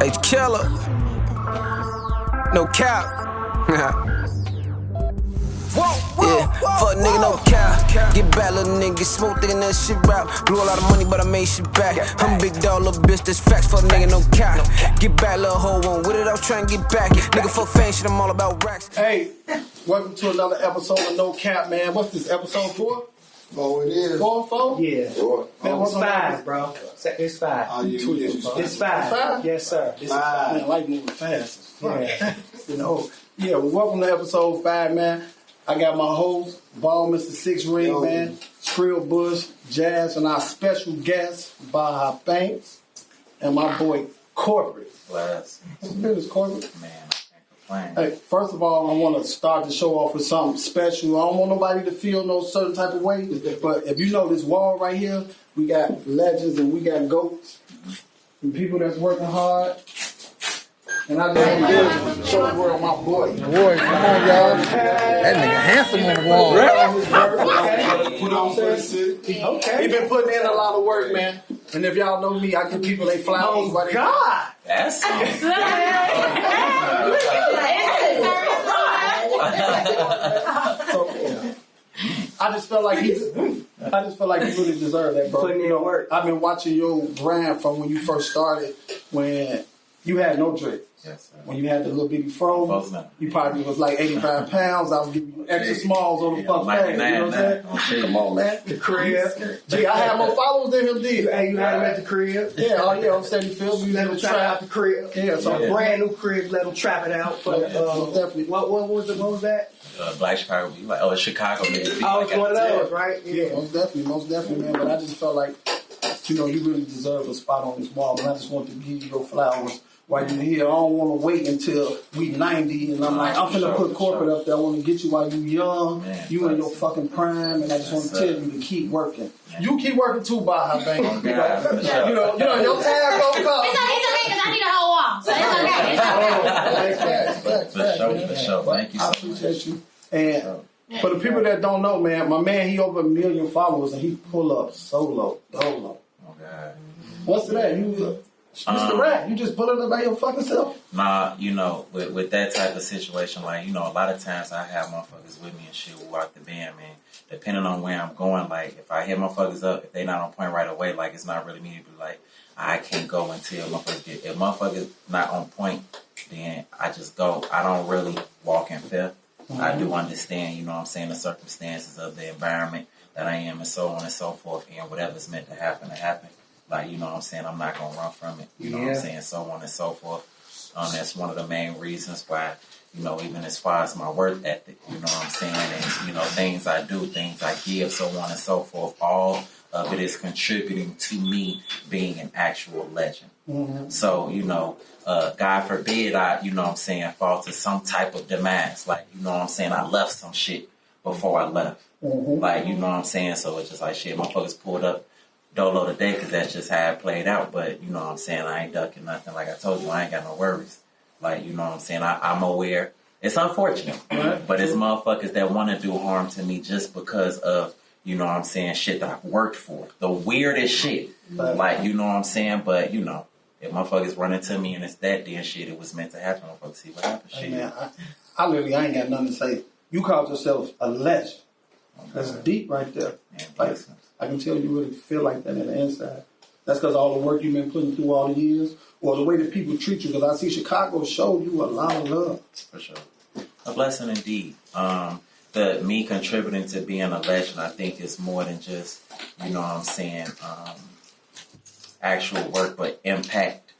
H killer. No cap. Yeah, fuck nigga, no cap. Get back, little nigga, get smooth, thinking that shit rap. Blew a lot of money, but I made shit back. I'm a big dog, little bitch, that's facts. Fuck nigga, no cap. Get back, little hoe, one with it, I was trying to get back. Nigga, fuck fan shit, I'm all about racks. Hey, welcome to another episode of No Cap, man. What's this, episode 4? Oh, it is. 4? Yeah. 4. Man, it's 5, bro. It's 5. Oh, yeah, It's 5. Yes, sir. This is 5. Man, life moving fast. Yeah. You know. Yeah, well, welcome to episode 5, man. I got my host, Ball Mr. 6 Ring, man, Trill Bush, Jazz, and our special guest, Baha Banks, and my boy, Korporate. Bless. What's business, Korporate? Man, I can't complain. Hey, first of all, I want to start the show off with something special. I don't want nobody to feel no certain type of way, but if you know this wall right here, we got legends and we got goats and people that's working hard. And I just want to show the world my boy. Boy, come on, y'all. That nigga handsome on the wall. Put on for the city. Okay. He been putting in a lot of work, man. And if y'all know me, I give people they flowers. Oh, God. That's So, I just felt like he really deserved that, bro. Putting in work. I've been watching your grind from when you first started, when you had no drip. yes, sir. When you had the little bitty fro, you probably was like 85 pounds. I was giving you extra smalls on the fuck fat. You know what I'm saying? Come on, man. The crib. Gee, I had more followers than him did. Hey, you had him at the crib. Yeah, oh yeah, on Steady Field. We Let him trap out the crib. Yeah, so A brand new crib. Let him trap it out. For, definitely. What was that? Black Chicago, you like, it's Chicago nigga. Oh, it's one of those, right? Yeah, most definitely, man. But I just felt like, you know, you really deserve a spot on this wall, and I just want to give you your flowers while you're here. I don't want to wait until we 90, and I'm like, I'm finna put Corporate up there. I want to get you while you young, you in your fucking prime, and I just want to tell you to keep working. You keep working too, Baha Banks. You know, your time gonna come. It's okay, because I need a whole wall, so it's okay. It's okay. For sure. Thank you so I much. appreciate you. And for the people that don't know, man, my man, he over 1 million followers, and he pull up solo, dolo. Oh, God. What's that? You Mr. Rat, you just pulling up by your fucking self? Nah, you know, with that type of situation, like, you know, a lot of times I have motherfuckers with me and shit who rock the band, man. Depending on where I'm going, like, if I hit motherfuckers up, if they not on point right away, like, it's not really me to be like, I can't go until motherfuckers get. If motherfuckers not on point, then I just go. I don't really walk in fear. I do understand, you know what I'm saying, the circumstances of the environment that I am and so on and so forth, and whatever's meant to happen. Like, you know what I'm saying, I'm not going to run from it, you know what I'm saying, so on and so forth. That's one of the main reasons why, you know, even as far as my work ethic, you know what I'm saying, and, you know, things I do, things I give, so on and so forth, all of it is contributing to me being an actual legend. So, you know, God forbid I, you know what I'm saying, fall to some type of demise. Like, you know what I'm saying, I left some shit before I left. Like, you know what I'm saying, so it's just like, shit, motherfuckers pulled up dolo today because that's just how it played out. But, you know what I'm saying, I ain't ducking nothing. Like I told you, I ain't got no worries. Like, you know what I'm saying, I'm aware. It's unfortunate, but it's motherfuckers that want to do harm to me just because of, you know what I'm saying, shit that I've worked for. The weirdest shit. Like, you know what I'm saying, but, you know, if motherfuckers run into me and it's that damn shit, it was meant to happen. Motherfuckers see what happens. Hey, man, I literally ain't got nothing to say. You called yourself a legend. That's deep right there. Like, I can tell you really feel like that in the inside. That's because all the work you've been putting through all the years, or the way that people treat you. Because I see Chicago showed you a lot of love. For sure. A blessing indeed. The me contributing to being a legend, I think, is more than just, you know what I'm saying, actual work, but impact.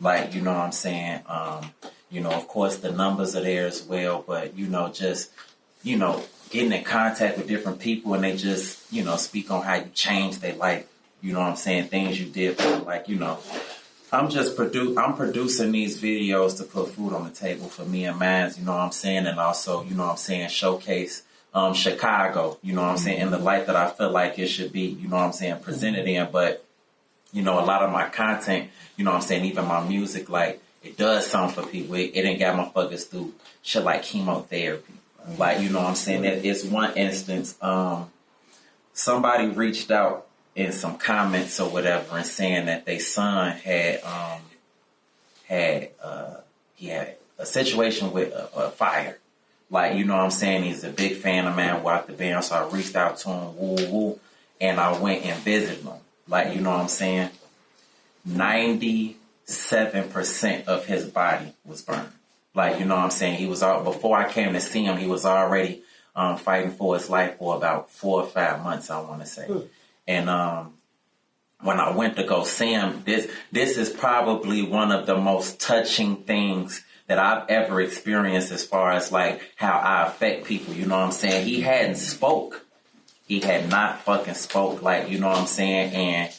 Like, you know what I'm saying, you know, of course the numbers are there as well, but, you know, just, you know, getting in contact with different people and they just, you know, speak on how you changed their life. You know what I'm saying? Things you did for them. Like, you know, I'm producing these videos to put food on the table for me and mine, you know what I'm saying? And also, you know what I'm saying, showcase Chicago, you know what I'm saying, in the light that I feel like it should be, you know what I'm saying, presented in. But, you know, a lot of my content, you know what I'm saying, even my music, like, it does something for people. It ain't got motherfuckers through shit like chemotherapy. Like, you know what I'm saying? It's one instance, somebody reached out in some comments or whatever and saying that their son had he had a situation with a fire. Like, you know what I'm saying? He's a big fan of mine, walked the band, so I reached out to him, woo, and I went and visited him. Like, you know what I'm saying? 97% of his body was burned. Like, you know what I'm saying? He was before I came to see him, he was already fighting for his life for about 4 or 5 months, I want to say. And when I went to go see him, this is probably one of the most touching things that I've ever experienced as far as like how I affect people. You know what I'm saying? He hadn't spoke. He had not fucking spoke. Like, you know what I'm saying? And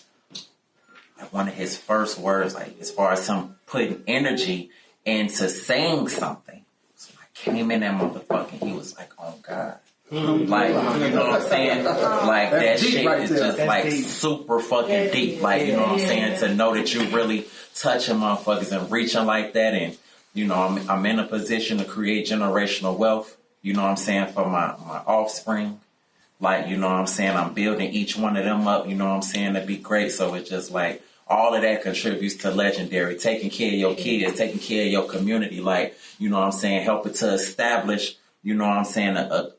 one of his first words, like as far as him putting energy into saying something. So I came in that motherfucker, he was like, oh God. Like, you know what I'm saying? Like, that shit right is just like deep. Super fucking deep. Like, you know what I'm saying? To know that you really touching motherfuckers and reaching like that. And, you know, I'm in a position to create generational wealth, you know what I'm saying, for my offspring. Like, you know what I'm saying? I'm building each one of them up, you know what I'm saying, to be great. So it's just like, all of that contributes to legendary. Taking care of your kids, taking care of your community. Like, you know what I'm saying? Helping to establish, you know what I'm saying, a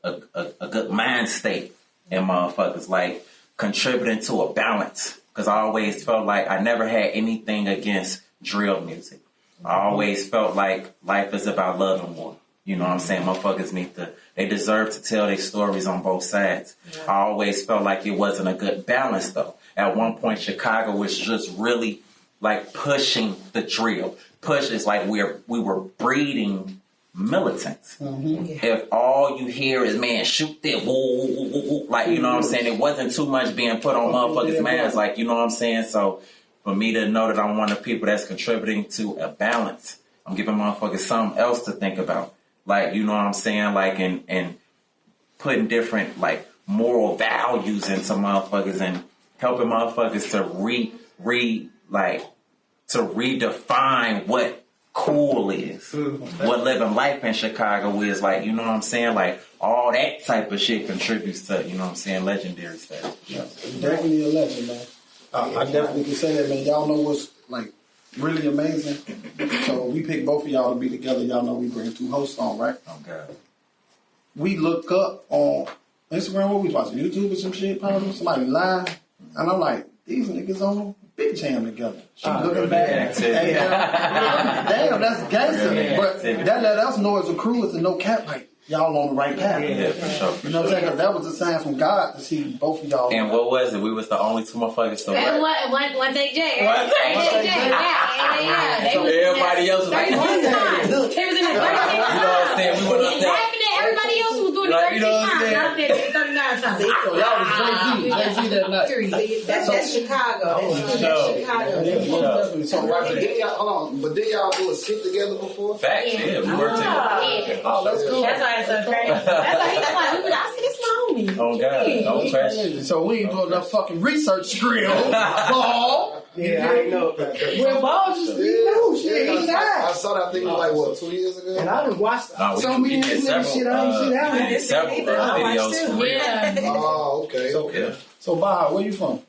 good mind state in motherfuckers. Like, contributing to a balance. Because I always felt like I never had anything against drill music. I always felt like life is about love and war. You know what I'm saying? Motherfuckers they deserve to tell their stories on both sides. Yeah. I always felt like it wasn't a good balance, though. At one point, Chicago was just really like pushing the drill. It's like we were breeding militants. Mm-hmm. If all you hear is, man, shoot that, woo, woo, woo, woo, like, you know what I'm saying? It wasn't too much being put on motherfuckers' minds, like, you know what I'm saying? So for me to know that I'm one of the people that's contributing to a balance, I'm giving motherfuckers something else to think about. Like, you know what I'm saying? Like, and putting different, like, moral values into motherfuckers and helping motherfuckers to redefine what cool is, what living life in Chicago is. Like, you know what I'm saying? Like, all that type of shit contributes to, you know what I'm saying, legendary status. Yeah, definitely a legend, man. I definitely can say that, man. Y'all know what's, like, really amazing. So we picked both of y'all to be together. Y'all know we bring 2 hosts on, right? Oh, God. We look up on Instagram, what we watching, YouTube or some shit, probably somebody live. And I'm like, these niggas on Big Jam together. She looking back. Damn, that's gangster. But that let us know as a crew, as a no cap, like, y'all on the right path. Yeah, for sure. You know what I'm saying? Because that was a sign from God to see both of y'all. And what was it? We was the only 2 motherfuckers to And one take J. One take J. Yeah. So everybody else was like, They was in the 36 times. You know what I'm saying? We went up there. Everybody else was doing it 36 times. Y'all did it 39 times. So y'all was Jay-Z that night. That's Chicago. That's Chicago. So hold on, but did y'all do a skit together before? Facts, yeah. We worked together. Oh, let's go. That's why it's so crazy. That's why he was like, I see this my homie. Oh, God. Don't question. So we ain't doing enough fucking research skrill. Ball. Yeah, I ain't know about that. Well, Ball just, you know, shit, he died. I saw that thing like, 2 years ago? And I done watched so many niggas shit out. Several videos for real. Yeah. Oh, okay. So Baha, where you from?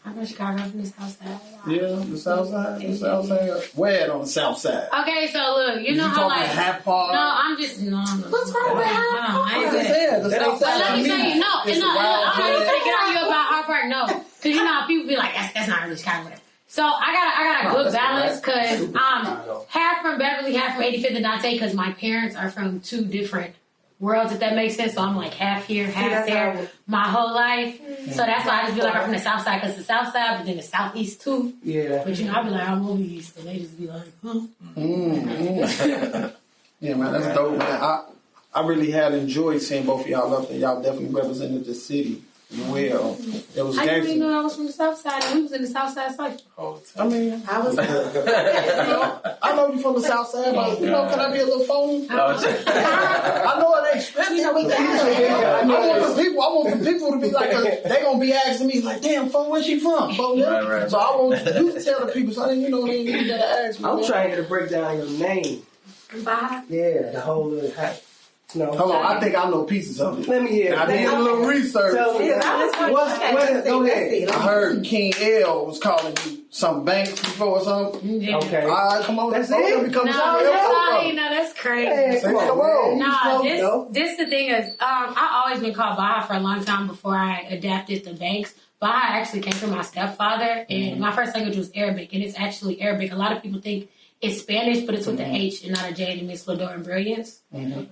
I'm from Chicago, I'm from the South Side. Yeah, the South Side. The South Side. Where on the South Side? Okay, so look, you know how like Half Park? no, I'm just no. What's wrong with Half Park? I just said the South Side. But let me tell you, no, I'm not gonna get on you about Half Park, no, because you know how people be like, that's not really Chicago. So I got a good balance because half from Beverly, half from 85th and Dante, because my parents are from 2 different worlds, if that makes sense. So I'm like half here, half there, my whole life. So that's why I just be like I'm from the South Side, because the South Side, but then the Southeast too. Yeah. But you know, I be like I'm over East, and they just be like, huh. Yeah, man, that's dope, man. I really had enjoyed seeing both of y'all up there. Y'all definitely represented the city well. It was I didn't even gangster. know I was from the South Side, and we was in the South Side cycle. I mean, I was. I know you from the South Side, but you know, can I be a little phony? I know it ain't scripted, but I want the people to be like, they gonna be asking me like, damn, phone, where she from? Phone, Right. So I want you to tell the people, so then you know they gotta ask me. I'm trying to break down your name. Baha? Yeah, the whole little hype. No. Hold on, I think I know pieces of it. Let me hear. I did a little research. Tell me. Go ahead. I heard King L was calling you some banks before or something. Yeah. Okay. All right, come on. That's let's it? go. Become No, something else. that's crazy. Hey, come Come on. on. Nah, this the thing is, I always been called Baha for a long time before I adapted the Banks. Baha actually came from my stepfather, and my first language was Arabic, and it's actually Arabic. A lot of people think it's Spanish, but it's with the H and not a J, and it means Splendor and Brilliance. And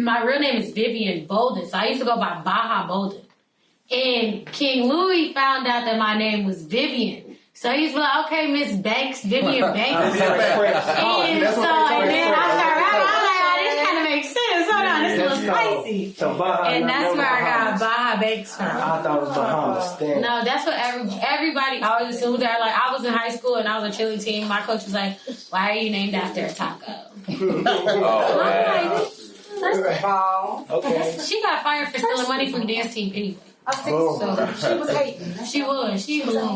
my real name is Vivian Bolden, so I used to go by Baha Bolden. And King Louis found out that my name was Vivian. So he's like, okay, Miss Banks, Vivian Banks. And then I started rapping. I'm like, oh, this kind of makes sense. Hold on, this is a little spicy. So Baha, And that's where I got Baha Banks from. I thought it was Bahamas. Damn. No, that's what everybody always assumed that. Like, I was in high school and I was a cheerleading team. My coach was like, why are you named after a taco? And I'm like, first of all, Okay. she got fired for stealing money from the dance team anyway. Oh. So She was hating. she was.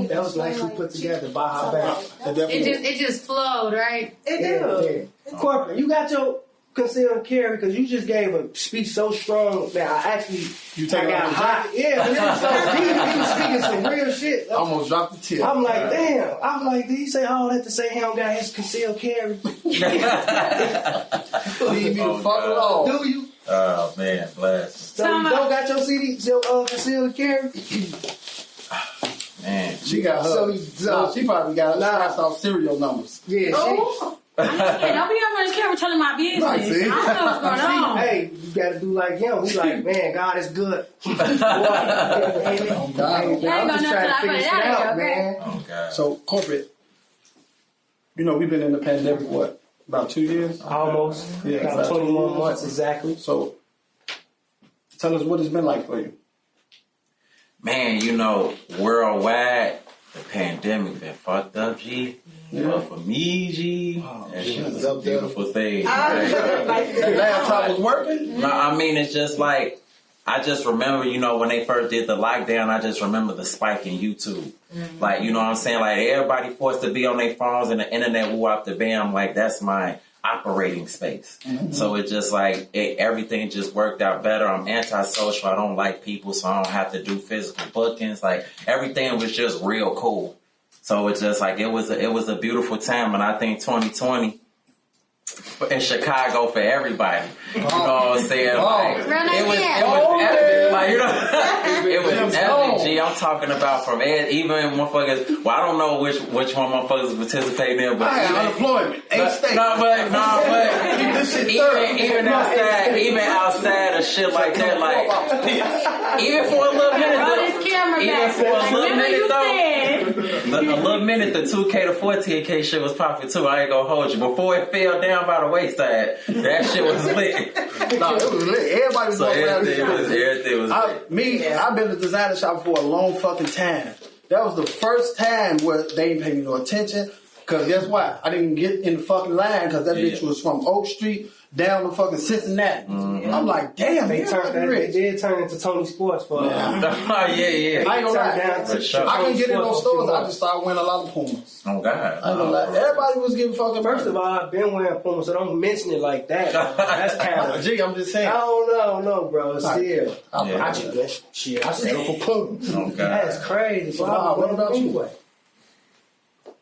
That was nicely put together. Baha Banks. It just flowed, right? It did. Yeah. Corporate, you got your concealed carry because you just gave a speech so strong that I actually take I got off the hot. Yeah, but it was so deep. He was speaking some real shit. I almost dropped the tip. I'm like, damn. I'm like, did he say all that to say he don't got his concealed carry? Leave me the fuck alone. Do you? Oh man, bless. So you don't got your CD, your concealed carry? Man, She got her. She probably got her shots off serial numbers. Yeah, Oh. Don't be on this camera telling my business. Right, see? I don't know what's going on. Hey, you gotta do like him. He's like, man, God is good. Oh, I'm God. just trying to figure shit out, man. oh god. So, corporate, we've been in the pandemic, what, about 2 years? Almost. Yeah, About exactly. 21 months exactly. So, tell us what it's been like for you. Man, worldwide, the pandemic been fucked up, G. But for me, G, that shit was a beautiful thing. Right? The laptop was working? No, I mean, it's just like, I just remember, when they first did the lockdown, I just remember the spike in YouTube. Like, you know what I'm saying? Like, everybody forced to be on their phones and the internet wore out the bam. Like, that's my operating space. So it's just like, everything just worked out better. I'm antisocial. I don't like people, so I don't have to do physical bookings. Like, everything was just real cool. So it's just like, it was a beautiful time. And I think 2020 in Chicago for everybody. You know what I'm saying? Like, it was epic. Like, it was epic, G. I'm talking about from even motherfuckers. Well, I don't know which one motherfuckers participating in, but I had unemployment. 8 states. But even outside of shit like that, like even for a little minute, the 2K to 14K shit was popping too. I ain't gonna hold you. Before it fell down by the wayside, that shit was lit. No, it was lit. Everybody was going around this everything was lit. I've been to the designer shop for a long fucking time. That was the first time where they didn't pay me no attention. Because guess what? I didn't get in the fucking line because that bitch was from Oak Street down to fucking Cincinnati. I'm like, damn, They did turn into Tony Sports for yeah. I ain't gonna lie. For sure. I can get in those stores. I just started wearing a lot of Pumas. Oh God. I ain't gonna lie. Everybody was getting fucking First of all, I've been wearing Puma, so don't mention it like that. That's kind of. Gee, I'm just saying. I don't know, bro. Still, Yeah. I settle for Puma. Oh God. That's crazy. So Wow, what about you? anyway?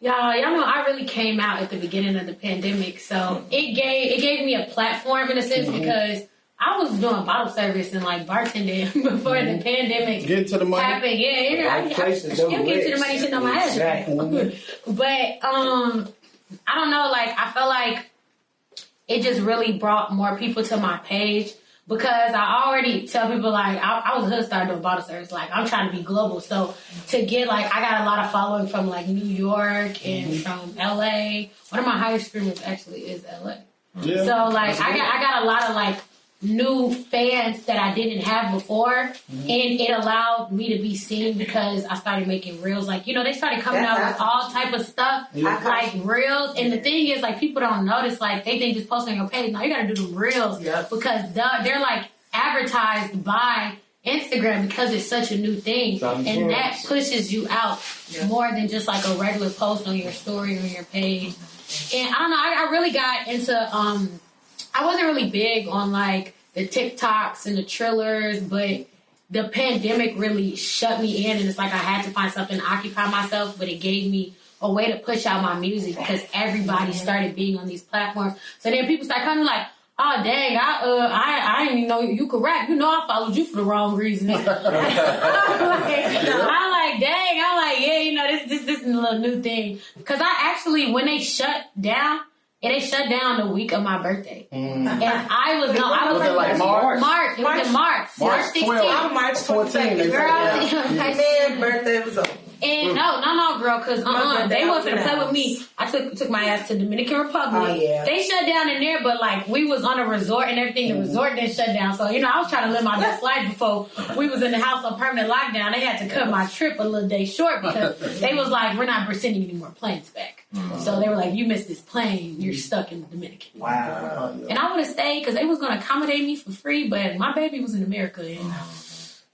Y'all know I really came out at the beginning of the pandemic, so it gave me a platform in a sense because I was doing bottle service and like bartending before the pandemic Get to the money. happened. Yeah, I get to the money sitting on my ass. Exactly. But I don't know, like I felt like it just really brought more people to my page. Because I already tell people, like, I was a hood star doing bottle service. Like, I'm trying to be global. So, to get, like, I got a lot of following from, like, New York and from L.A. One of my highest streamers actually is L.A. Yeah. So, like, I got a lot of, like, new fans that I didn't have before. And it allowed me to be seen because I started making reels. Like, they started coming out with all type of stuff, like reels. And the thing is, like, people don't notice, like, they think just posting on your page. No, you got to do the reels because they're, like, advertised by Instagram because it's such a new thing. And that pushes you out more than just, like, a regular post on your story or your page. And I don't know, I really got into... I wasn't really big on, like, the TikToks and the Trillers, but the pandemic really shut me in, and it's like I had to find something to occupy myself, but it gave me a way to push out my music because everybody started being on these platforms. So then people start coming like, oh dang, I didn't even know you could rap. You know I followed you for the wrong reasons. I'm like, dang, yeah, this is a little new thing. Because I actually, when they shut down, they shut down the week of my birthday. And I was like March? March. It was in March. March 16th. I'm March 14th. My man's birthday was up. And no, girl, because they wasn't gonna play with me. I took my ass to Dominican Republic. Oh, yeah. They shut down in there, but like we was on a resort and everything. The resort didn't shut down, so I was trying to live my best life before we was in the house on permanent lockdown. They had to cut my trip a little day short because they was like, we're not sending any more planes back. So they were like, you missed this plane, you're stuck in the Dominican. Wow. And I would have stayed because they was gonna accommodate me for free, but my baby was in America and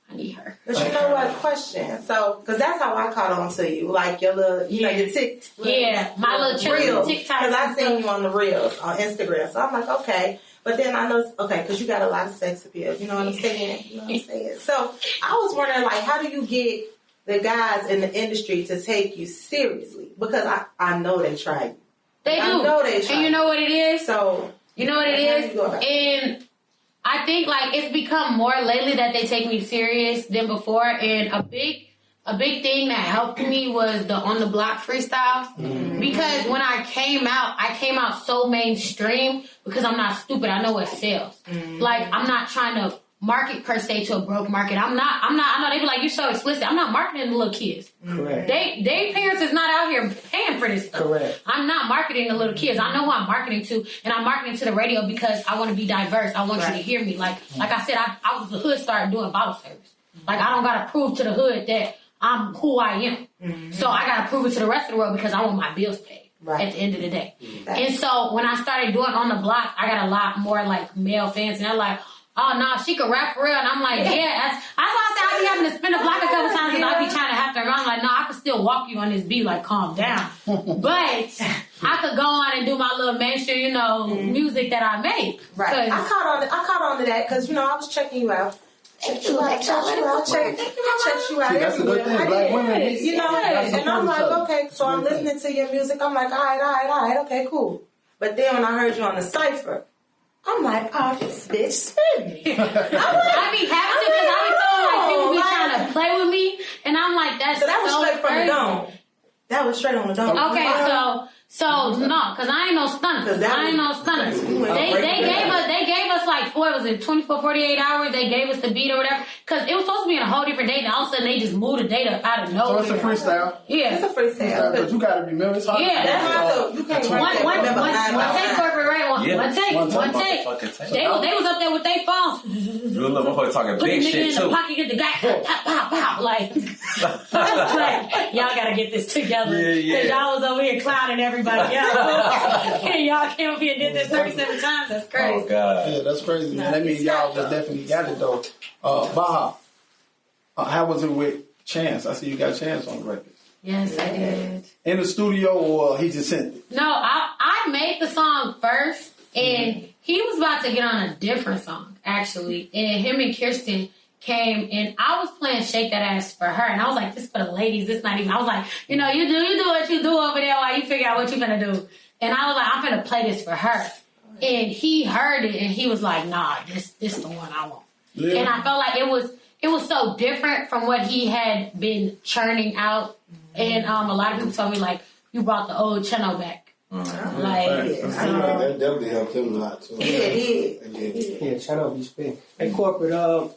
I need her. But you know what? Question. So, because that's how I caught on to you, like your little, your TikTok. Yeah, my little reels. TikTok. Because I seen you on the reels on Instagram, so I'm like, okay. But then I know, because you got a lot of sex appeal. You know what I'm saying? So I was wondering, like, how do you get the guys in the industry to take you seriously? Because I know they try you. They do. I know they try. And you know what it is? So you know what it is? And I think like it's become more lately that they take me serious than before. And a big thing that helped me was the On the Block freestyles. Because when I came out so mainstream because I'm not stupid. I know what sells. Like I'm not trying to market per se to a broke market. I know they be like, you're so explicit. I'm not marketing to little kids. Correct. They parents is not out here paying for this stuff. Correct. I'm not marketing to little kids. I know who I'm marketing to, and I'm marketing to the radio because I want to be diverse. I want you to hear me. Like I said, I was the hood started doing bottle service. Like I don't gotta prove to the hood that I'm who I am. So I gotta prove it to the rest of the world because I want my bills paid at the end of the day. And so when I started doing On the Block, I got a lot more like male fans, and they're like, oh no, she could rap for real. And I'm like, yeah. That's why I said I be having to spin the block a couple times because I be trying to have to run. Like, no, I could still walk you on this beat, like calm down. But I could go on and do my little mainstream, music that I make. Right. I caught on to that because I was checking you out. Check you out. That's a good thing. Black women, and I'm like, okay, so I'm listening to your music. I'm like, all right, okay, cool. But then when I heard you on the cypher, I'm like, oh, this bitch spin me. I be happy because I be feeling like people be trying to play with me, and I'm like, that was straight from the dome. That was straight on the dome. Okay, so no, because I ain't no stunner. They gave us like, what was it, 24, 48 hours? They gave us the beat or whatever. Because it was supposed to be in a whole different date, and all of a sudden they just moved the date out of nowhere. So it's a freestyle? Yeah. It's a freestyle. But you got to remember, it's hard. Yeah, that's hard. You can't one take, corporate rate. One take. They was up there with their phones. You little boy talking big shit in too. The pocket, get the guy, pop, like y'all gotta get this together. Because y'all was over here clowning everybody else. And y'all came up here and did this 37 times. That's crazy. Oh, God. Yeah, that's crazy, man. That means y'all just definitely got it, though. Baha, how was it with Chance? I see you got Chance on the record. Yes, I did. In the studio, or he just sent it? No, I made the song first, and he was about to get on a different song, actually. And him and Kirsten came, and I was playing Shake That Ass for her, and I was like, this for the ladies, this not even, I was like, you do what you do over there while you figure out what you're gonna do. And I was like, I'm gonna play this for her. And he heard it, and he was like, nah, this the one I want. Yeah. And I felt like it was so different from what he had been churning out. And a lot of people told me, like, you brought the old channel back. That definitely helped him a lot too. Yeah, channel be spin. Hey, Corporate, I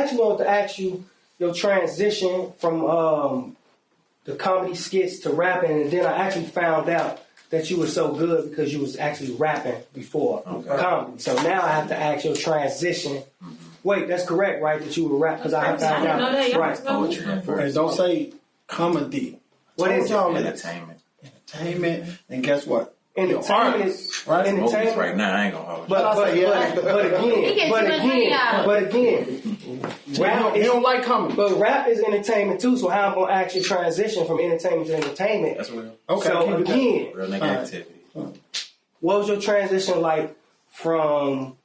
actually wanted to ask you your transition from the comedy skits to rapping, and then I actually found out that you were so good because you was actually rapping before comedy. So now I have to ask your transition. Wait, that's correct, right? That you were rap because I found out. Right. And don't say comedy. What is y'all? Entertainment. And guess what? Entertainment, right? Entertainment right now. I ain't gonna hold you. But again, rap. He don't like comedy. But rap is entertainment too. So how I'm gonna actually transition from entertainment to entertainment? That's real. Okay. So again, real nigga activity. What was your transition like from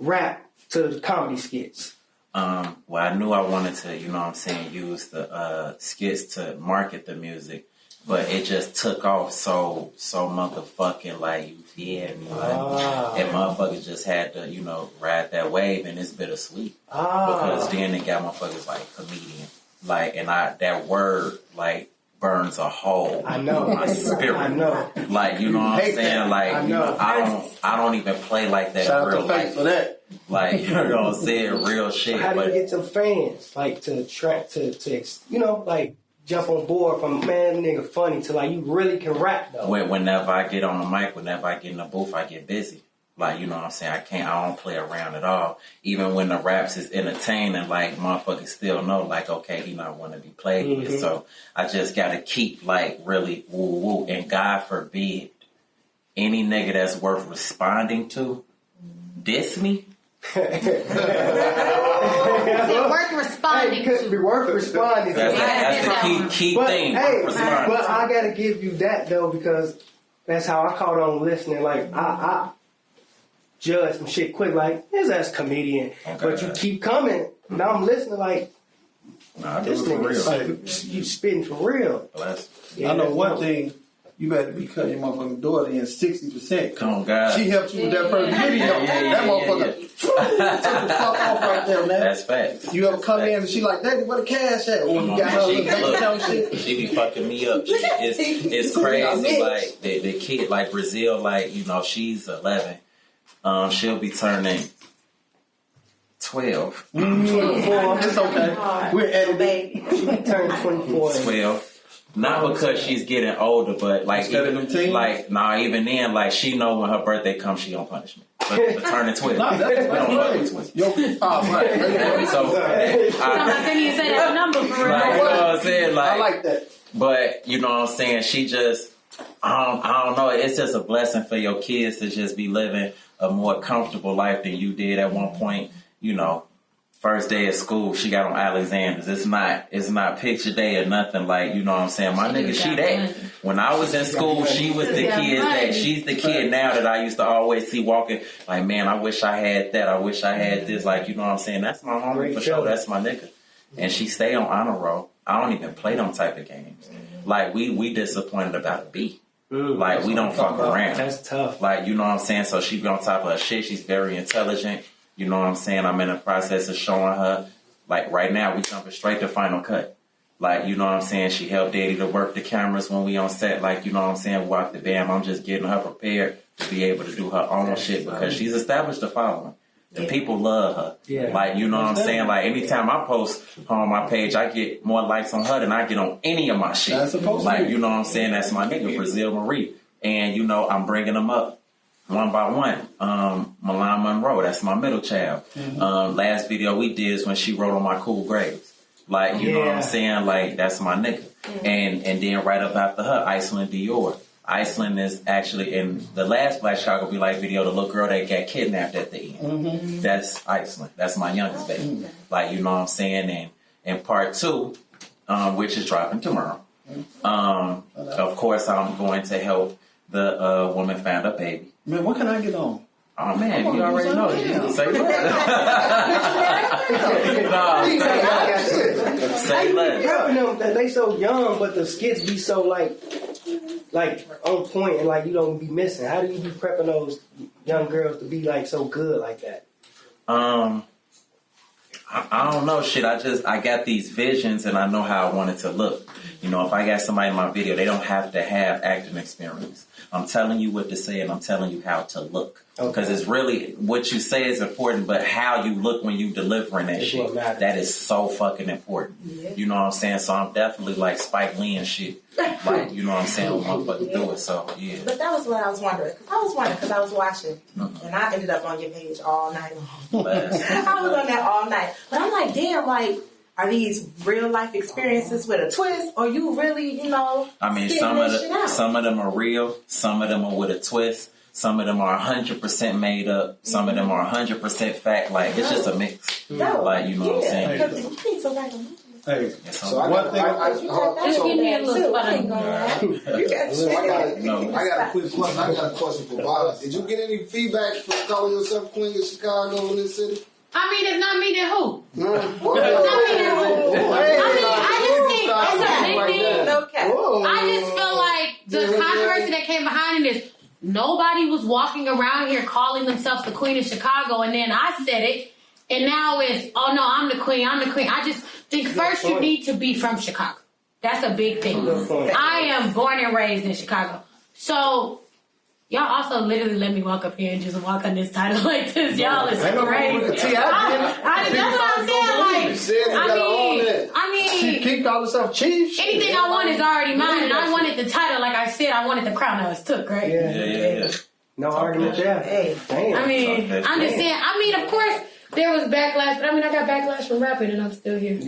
rap to the comedy skits? Well, I knew I wanted to, use the skits to market the music, but it just took off so motherfucking like, you feel me? And motherfuckers just had to, ride that wave, and it's bittersweet. Because then it got motherfuckers like comedian. Like, and that word, like, burns a hole in my spirit. I know. Like, you know what I'm saying? that. Like, I know. I don't even play like that Shout in real out to Face life. for that. Like, you know what I'm saying? Real shit. How do you get some fans, like, to like, jump on board from, man, nigga funny, to, like, you really can rap, though? Whenever I get on the mic, whenever I get in the booth, I get busy. Like, you know what I'm saying? I don't play around at all. Even when the raps is entertaining, like, motherfuckers still know, like, okay, he not want to be played with. So I just got to keep, like, really woo-woo. And God forbid, any nigga that's worth responding to diss me. Is it worth responding Could be to? worth responding to. That's the key thing. Hey, Respond. but I gotta give you that though, because that's how I caught on listening. Like I judge some shit quick, like his ass comedian. Okay. But you keep coming. Now I'm listening like Nah, I do this it for real. nigga, you spitting for real. Bless. I know one thing. You better be cutting your motherfucking daughter in 60%. Come on, God. She helped you with that first video. That motherfucker took the fuck off right there, man. That's facts. You ever come in and she like, Daddy, where the cash at? Or you got her little bank account shit? She be fucking me up. It's crazy. Like the kid, like Brazil, like, she's 11. She'll be turning 12. 24. It's okay. We're editing. She turned 24. 12. Not because she's getting older, but like even even then, like she know when her birthday comes, she don't punish me. But turning 12. Nah, that's We don't fuck with 12. Yo, right. So I couldn't even say that number for real. like, you know what I'm saying? Like, I like that. But you know what I'm saying? She just, I don't know. It's just a blessing for your kids to just be living a more comfortable life than you did at one point. First day of school, she got on Alexander's. It's not picture day or nothing. Like, you know what I'm saying? My nigga, she that. When I was in school, she was the kid that. She's the kid now that I used to always see walking. Like, man, I wish I had that. I wish I had this. Like, you know what I'm saying? That's my homie for sure. That's my nigga. And she stay on honor roll. I don't even play them type of games. Like, we disappointed about a B. Like, we don't fuck around. That's tough. Like, you know what I'm saying? So she be on top of her shit. She's very intelligent. You know what I'm saying? I'm in the process of showing her, like right now, we jumping straight to Final Cut. Like, you know what I'm saying? She helped Daddy to work the cameras when we on set. Like, you know what I'm saying? Walk the bam. I'm just getting her prepared to be able to do her own shit because she's established a following. The people love her. Yeah. Like, you know what I'm saying? Like, anytime I post her on my page, I get more likes on her than I get on any of my shit. That's supposed to like, be. you know what I'm saying? That's my nigga, Brazil Marie. And, I'm bringing them up. One by one. Milan Monroe, that's my middle child. Last video we did is when she wrote on my cool grades. Like, you know what I'm saying? Like, that's my nigga. And then right up after her, Iceland Dior. Iceland is actually in the last Black Chicago Be Like video, the little girl that got kidnapped at the end. That's Iceland. That's my youngest baby. Like, you know what I'm saying? And part 2, which is dropping tomorrow. Of course, I'm going to help the woman find a baby. Man, what can I get on? Oh man, you already know. Say less. Say less. They so young, but the skits be so like on point, and like you don't be missing. How do you be prepping those young girls to be like so good like that? I don't know, shit. I got these visions, and I know how I want it to look. If I got somebody in my video, they don't have to have acting experience. I'm telling you what to say, and I'm telling you how to look. Because it's really, what you say is important, but how you look when you delivering that shit, that is so fucking important. Yeah. You know what I'm saying? So I'm definitely like Spike Lee and shit. Like, you know what I'm saying? When motherfuckers do it, so yeah. But that was what I was wondering. Because I was watching, and I ended up on your page all night long. I was on that all night. But I'm like, damn, like, are these real life experiences with a twist, or you really, I mean, some of them are real, some of them are with a twist, some of them are 100% made up, some of them are 100% fact. Like, it's just a mix. Like, you know what I'm saying? Because you think somebody gonna Hey, So I one got, thing. Just give me a little I spot. ain't gonna lie. You got So I got No. a quick question. I got a question for Baha. Did you get any feedback from calling yourself Queen of Chicago in this city? I mean, it's not me, then who? Hmm? It's not me, then who? I just think it's a big thing. Okay. I just feel like the controversy that came behind it is nobody was walking around here calling themselves the Queen of Chicago, and then I said it, and now it's, oh no, I'm the queen. I just think first you need to be from Chicago. That's a big thing. I am born and raised in Chicago. So, y'all also literally let me walk up here and just walk on this title like this. Y'all is crazy. That's what I'm saying. I mean, Keep calling herself chief. anything I want is already mine, and I wanted the title. Like I said, I wanted the crown. Now it's took, right? Yeah. No argument there. Hey. Damn. I mean, I'm just saying. I mean, of course, there was backlash, but I mean, I got backlash from rapping, and I'm still here. Yeah. You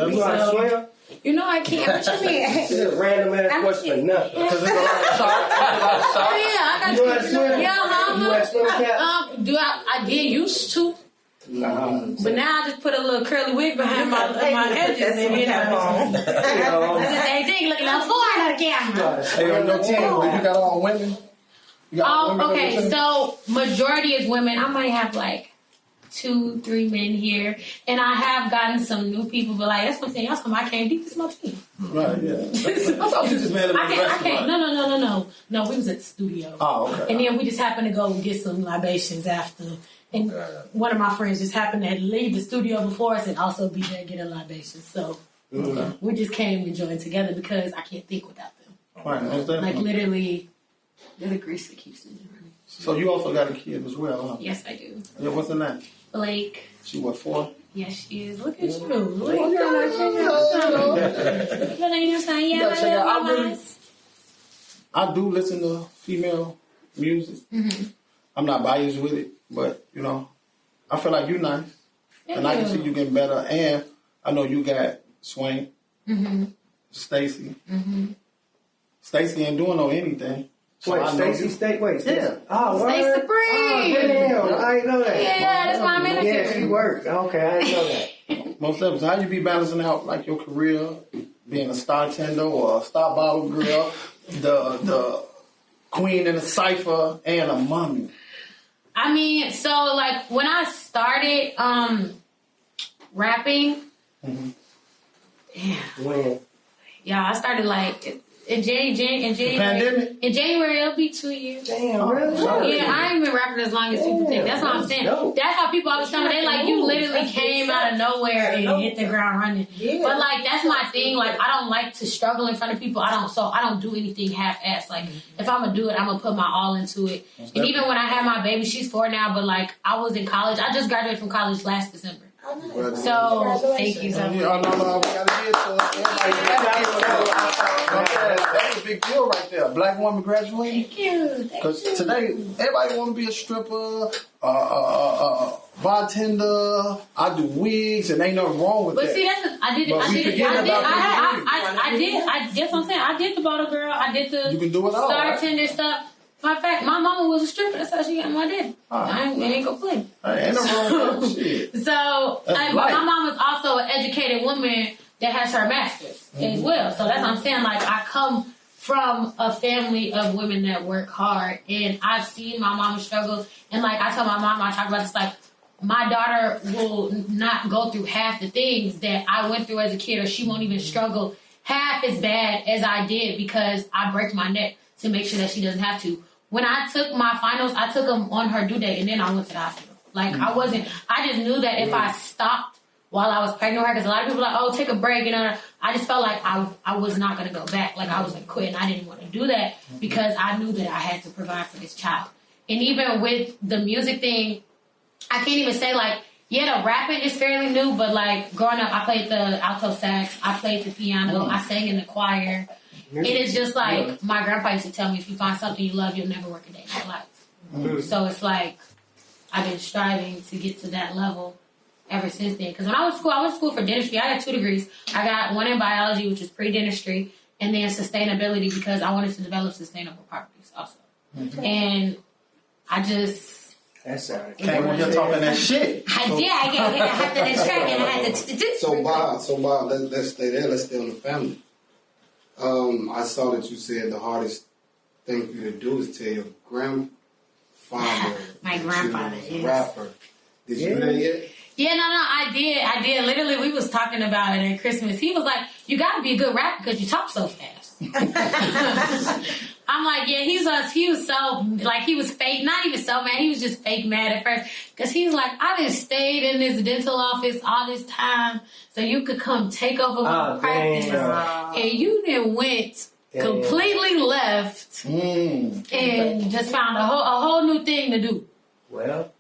You know how to swim? You know I can't. What you mean? It's a random ass question for nothing. Because there's a lot of shots. Oh yeah, I got You know how to swim? Yeah, You wear swim cap? I did used to, but now I just put a little curly wig behind my edges. That's And, you know, on. that's the same thing. Looking out foreign on the camera. Hey, on your team, but you got all women? You got women on your Okay, team? so majority is women. I might have like 2-3 men here, and I have gotten some new people. But like that's what I'm saying. Y'all I came deep. This is my team. Right, yeah. I thought you just made it in the I restaurant. can't. No. We was at the studio. Oh, okay. And then we just happened to go get some libations after. And one of my friends just happened to leave the studio before us and also be there getting libations. So we just came and joined together because I can't think without them. Right, most definitely. Like literally, they're the grease that keeps me running. So you also got a kid as well, huh? Yes, I do. Yeah, what's her name? Blake. She what, 4? Yes, she is. Look at you. Look at you. I do listen to female music. I'm not biased with it, but you know, I feel like you're nice, and I can see you getting better. And I know you got Swain, Stacy. Stacy ain't doing no anything. So Wait, I know Stacy you- State? Wait, Yeah. Oh, Stay word? Supreme. Oh, damn. I didn't know that. Yeah, that's my manager. Yeah, she worked. Okay, I didn't know that. Most of us, how you be balancing out like your career, being a star tender or a star bottle girl, the queen in the cipher, and a mommy? I mean, so like when I started rapping, When? I started like in January. Pandemic? In January, it'll be 2 years. Damn, really? Yeah, I ain't been rapping as long as people think. That's what I'm saying. Dope. That's how people always tell me. They like, you literally came out of nowhere and hit the ground running. Yeah. But like, that's my thing. Like, I don't like to struggle in front of people. I don't do anything half-assed. Like, if I'm gonna do it, I'm gonna put my all into it. And even when I had my baby, she's 4 now, but like, I was in college. I just graduated from college last December. So, thank you so much. We gotta get that's a big deal right there. Black woman graduating. Thank you. Because today, everybody want to be a stripper, bartender. I do wigs, and ain't nothing wrong with But that. see, that's what I'm saying. I did the bottle girl. I did the You can do it all, right? bartender stuff. Fun fact, my mama was a stripper. That's how she got my daddy. I ain't gonna play. Ain't no wrong with that shit. So, That's but life. my mom was also an educated woman that has her master's as well. So that's what I'm saying. Like, I come from a family of women that work hard, and I've seen my mama struggle. And like I tell my mom, I talk about this, like, my daughter will not go through half the things that I went through as a kid, or she won't even struggle half as bad as I did because I break my neck to make sure that she doesn't have to. When I took my finals, I took them on her due date, and then I went to the hospital. Like, I just knew that if I stopped while I was pregnant with her, because a lot of people are like, oh, take a break, you know. I just felt like I was not going to go back. Like, I was going to quit, and I didn't want to do that because I knew that I had to provide for this child. And even with the music thing, I can't even say, like, yeah, the rapping is fairly new, but, like, growing up, I played the alto sax, I played the piano, I sang in the choir. It is just like my grandpa used to tell me, if you find something you love, you'll never work a day in your life. So it's like I've been striving to get to that level ever since then. Because when I went to school for dentistry. I got 2 degrees. I got one in biology, which is pre-dentistry, and then sustainability because I wanted to develop sustainable properties also. And I just That sounded Came on here talking that shit. I had to distract and I had to. So Bob, let's stay there. Let's stay on the family. I saw that you said the hardest thing for you to do is tell your grandfather. My grandfather that you was a is rapper. Did you do that yet? Yeah, no, I did. Literally, we was talking about it at Christmas. He was like, "You got to be a good rapper because you talk so fast." I'm like, yeah, he was so, like, he was fake, not even so mad, he was just fake mad at first, because he was like, I done stayed in this dental office all this time, so you could come take over my practice, and you then went completely left, and just found a whole new thing to do. Well,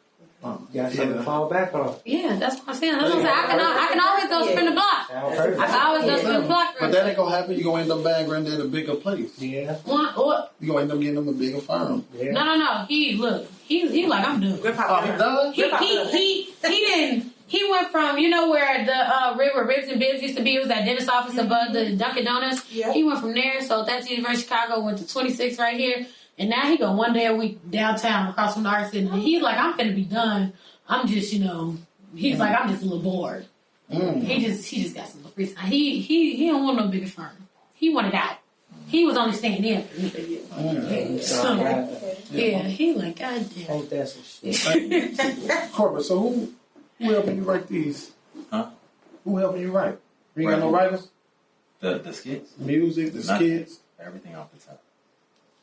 you got something to fall back on. Yeah, that's what I'm saying. That's what I'm saying. I can always go spin the block. I can always go spin the block. But that ain't gonna happen. You're gonna end up buying Granddad a bigger place. Yeah. What? You're gonna end up getting him a bigger firm. Yeah. No. He like, I'm done. Oh, he done? He didn't. He went from, you know where the Ribs and Bibs used to be? It was that dentist office above the Dunkin' Donuts. Yeah. He went from there. So that's University of Chicago. Went to 26 right here. And now he go one day a week downtown across from the art center. And he's like, I'm finna be done. I'm just, he's like, I'm just a little bored. He just got some free time. He don't want no bigger firm. He wanted out. He was only staying in for me. So, yeah, he like, God damn. Ain't that some shit? Corporate, so who helping you write these? Huh? Who helping you write? You ain't got no writers? The skits? Music, the skits? Everything off the top.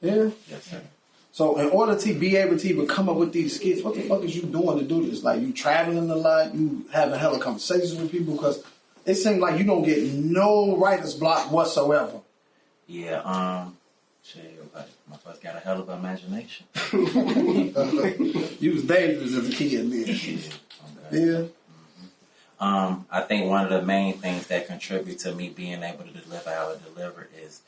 Yeah? Yes, sir. So in order to be able to even come up with these skits, what the fuck is you doing to do this? Like, you traveling a lot, you having hella conversations with people, because it seems like you don't get no writer's block whatsoever. Yeah, shit, my folks got a hell of an imagination. You was dangerous as a kid, then. Yeah. I think one of the main things that contribute to me being able to deliver how I deliver is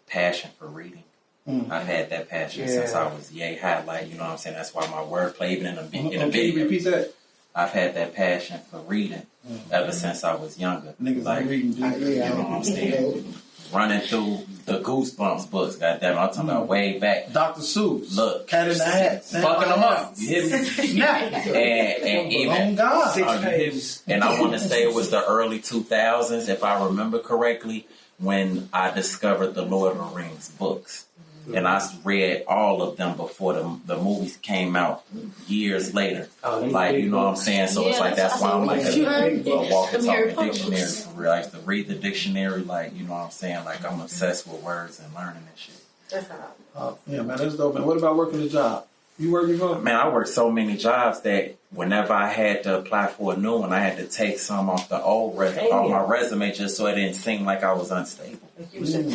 passion for reading. I've had that passion since I was yay high, like, you know what I'm saying? That's why my wordplay, even in the video. Can you repeat that? I've had that passion for reading ever since I was younger. Niggas like reading, you know what I'm saying? Running through the Goosebumps books, goddamn, I'm talking about way back. Dr. Seuss. Look. Cat in the Hat. Fucking them up. You hear me? Snap. And even, God. 6 pages. and I want to say it was the early 2000s, if I remember correctly, when I discovered the Lord of the Rings books. And I read all of them before the movies came out years later. Like, you know what I'm saying? So it's like, that's why I'm like a walking, talking dictionary for real. I used to read the dictionary, like, you know what I'm saying? Like, I'm obsessed with words and learning and shit. That's how. Yeah, man, that's dope. And what about working a job? You work before? Man, I worked so many jobs that whenever I had to apply for a new one, I had to take some off the old on my resume just so it didn't seem like I was unstable.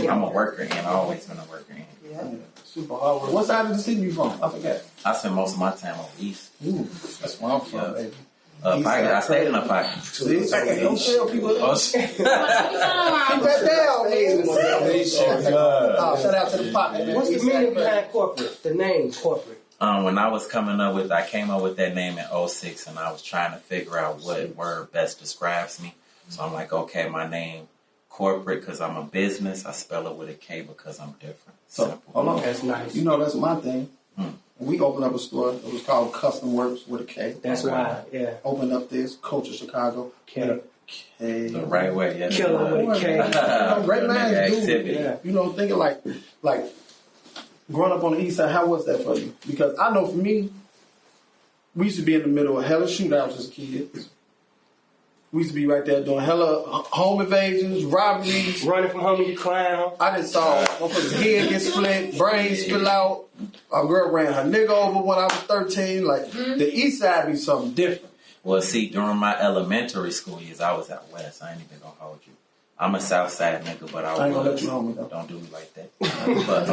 I'm a worker and I've always been a worker. Yeah. Super hard work. What side of the city you from? I forget. I spend most of my time over east. Ooh, that's where I'm from, baby. I stayed in a pocket. See, don't tell people that. Keep that down, man. Shout out to the pocket, man. What's the meaning behind corporate? The name corporate. When I was I came up with that name in 2006, and I was trying to figure out what word best describes me. So I'm like, okay, my name, corporate, because I'm a business. I spell it with a K because I'm different. So, simple. hold on. That's nice. You know, that's my thing. We opened up a store. It was called Custom Works with a K. That's why, yeah. Opened up this, Culture Chicago. K. The right way, yeah. Killer with a K. Great minds do. Yeah. You know, thinking like growing up on the east side, how was that for you? Because I know for me, we used to be in the middle of hella shootouts as kids. We used to be right there doing hella home invasions, robberies. Running from homie to clown. I just saw motherfucker's head get split, brains spill out. A girl ran her nigga over when I was 13. Like, the east side be something different. Well, see, during my elementary school years, I was out west. I ain't even gonna hold you. I'm a south side nigga, but I ain't gonna let you hold me though. Don't do me like that. But,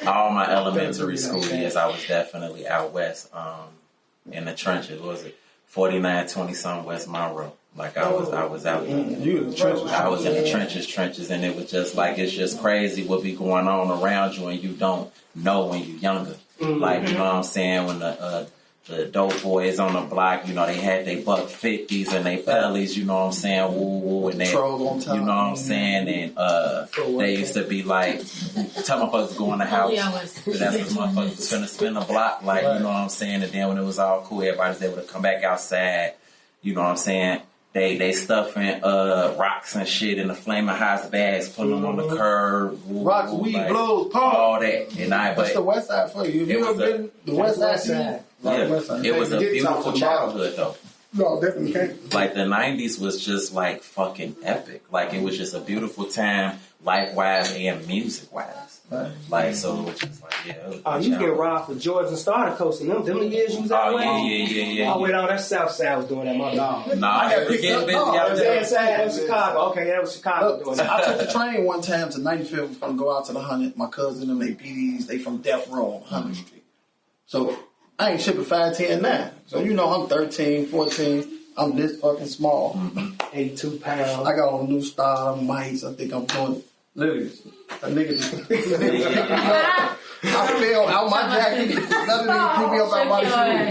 all my elementary school years, I was definitely out west, in the trenches. What was it 4920-something West Monroe? Like I was out there. You in the trenches. I was in the trenches, and it was just like, it's just crazy what be going on around you, and you don't know when you're younger. Like, you know what I'm saying? When the dope boys on the block, you know, they had their buck 50s and they pellies, you know what I'm saying, woo woo, and they, Troll on top. you know what I'm saying, and they used to be like, tell motherfuckers go in the house, but that's because motherfuckers was finna spin the block, like, you know what I'm saying, and then when it was all cool, everybody's able to come back outside, you know what I'm saying. They stuffing rocks and shit in the flaming hot bags, putting them on the curb. Rocks, weed, like, blows, pump. all that. And That's the West Side for you. Have you ever been the West Side? Yeah, it was a beautiful childhood though. No, definitely can't. Like the 90s was just like fucking epic. Like it was just a beautiful time, life-wise and music-wise. Right. Like so, it was just like You get robbed for Georgia and Starter Coast and them the years you was out Oh west. yeah. Oh wait, on that South Side was doing that. My bad. Nah, I was getting busy That out was there. inside. That was Chicago. Okay, that was Chicago doing that. I took the train one time to 95th from go out to the 100. My cousin and they PDs, they from Death Row on 100th Street. So I ain't shipping 5, 10, 9. So you know I'm 13, 14. I'm this fucking small. 82 pounds. I got on a new style, mics. I think I'm doing literally. A nigga just picked me up. I fell out my jacket. Another nigga picked me up out my